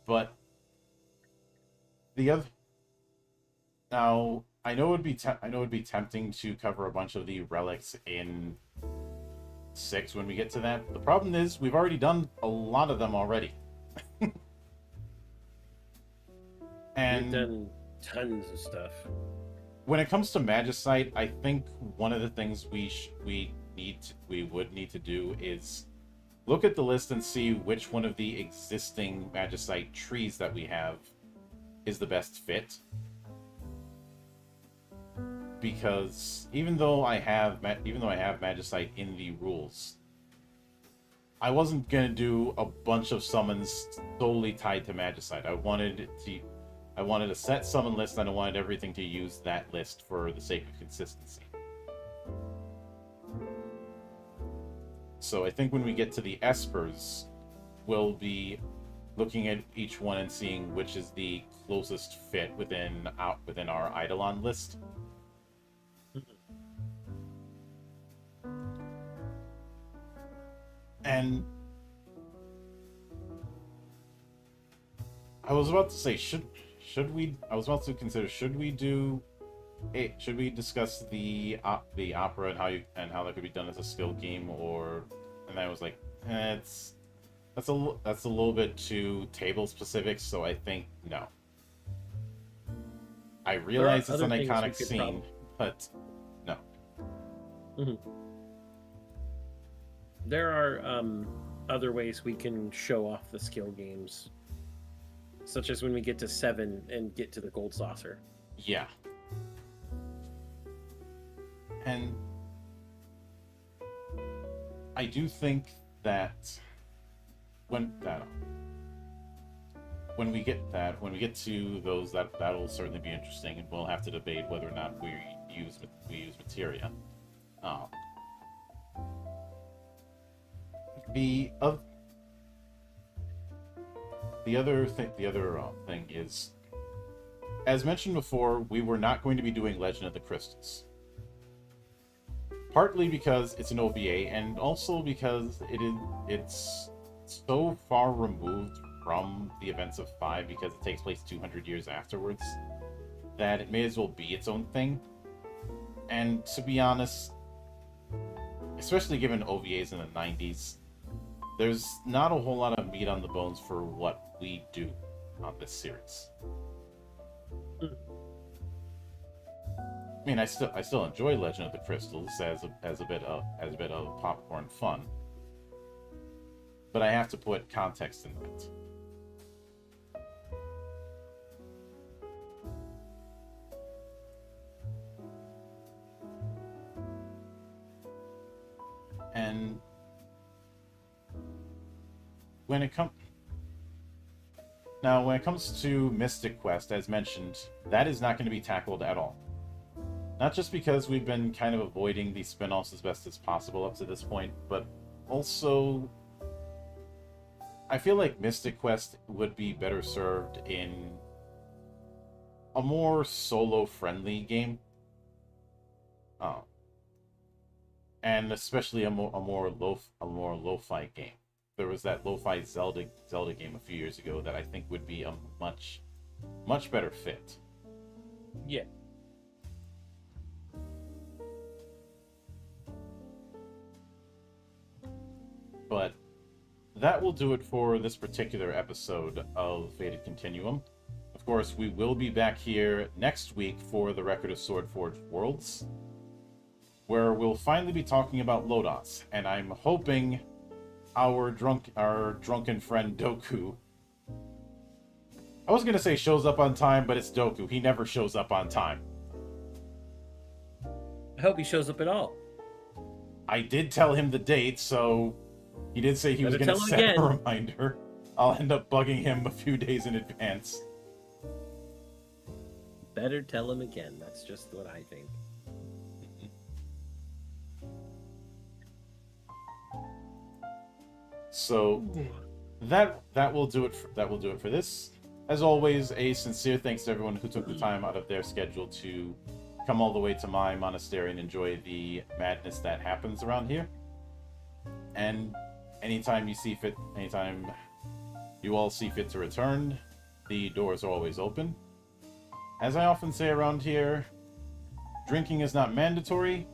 But the other now, I know it'd be tempting to cover a bunch of the relics in 6 when we get to that. The problem is we've already done a lot of them already. And we've done tons of stuff. When it comes to Magicite, I think one of the things we would need to do is look at the list and see which one of the existing Magicite trees that we have is the best fit. Because even though I have Magicite in the rules, I wasn't gonna do a bunch of summons solely tied to Magicite. I wanted a set summon list, and I wanted everything to use that list for the sake of consistency. So I think when we get to the Espers, we'll be looking at each one and seeing which is the closest fit within our Eidolon list. And I was about to say, should we do Hey, should we discuss the opera and how that could be done as a skill game, or? And I was like, that's a little bit too table specific, so I think no. I realize it's an iconic scene, but no. Mm-hmm. There are other ways we can show off the skill games, such as when we get to 7 and get to the gold saucer. Yeah. And I do think that when we get to those, that'll certainly be interesting, and we'll have to debate whether or not we use materia. The other thing is, as mentioned before, we were not going to be doing Legend of the Crystals. Partly because it's an OVA, and also because it's so far removed from the events of 5, because it takes place 200 years afterwards, that it may as well be its own thing. And to be honest, especially given OVAs in the 90s, there's not a whole lot of meat on the bones for what we do on this series. I mean, I still enjoy Legend of the Crystals as a bit of popcorn fun, but I have to put context in that. And when it comes to Mystic Quest, as mentioned, that is not going to be tackled at all. Not just because we've been kind of avoiding these spin-offs as best as possible up to this point, but also I feel like Mystic Quest would be better served in a more solo-friendly game. And especially a more lo-fi game. There was that lo-fi Zelda game a few years ago that I think would be a much better fit. Yeah. But that will do it for this particular episode of Fated Continuum. Of course, we will be back here next week for the Record of Swordforged Worlds, where we'll finally be talking about Lodos, and I'm hoping our drunken friend Doku, I was gonna say shows up on time, but it's Doku. He never shows up on time. I hope he shows up at all. I did tell him the date, so he did say he was gonna set a reminder. I'll end up bugging him a few days in advance. Better tell him again. That's just what I think. So that will do it for this. As always, a sincere thanks to everyone who took the time out of their schedule to come all the way to my monastery and enjoy the madness that happens around here. And anytime you all see fit to return, the doors are always open. As I often say around here, drinking is not mandatory,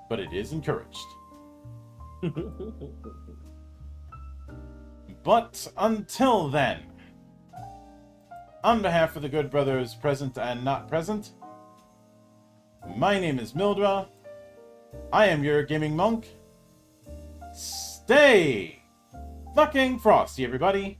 but it is encouraged. But until then, on behalf of the good brothers present and not present, my name is Mildra. I am your gaming monk. Stay fucking frosty, everybody.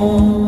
more.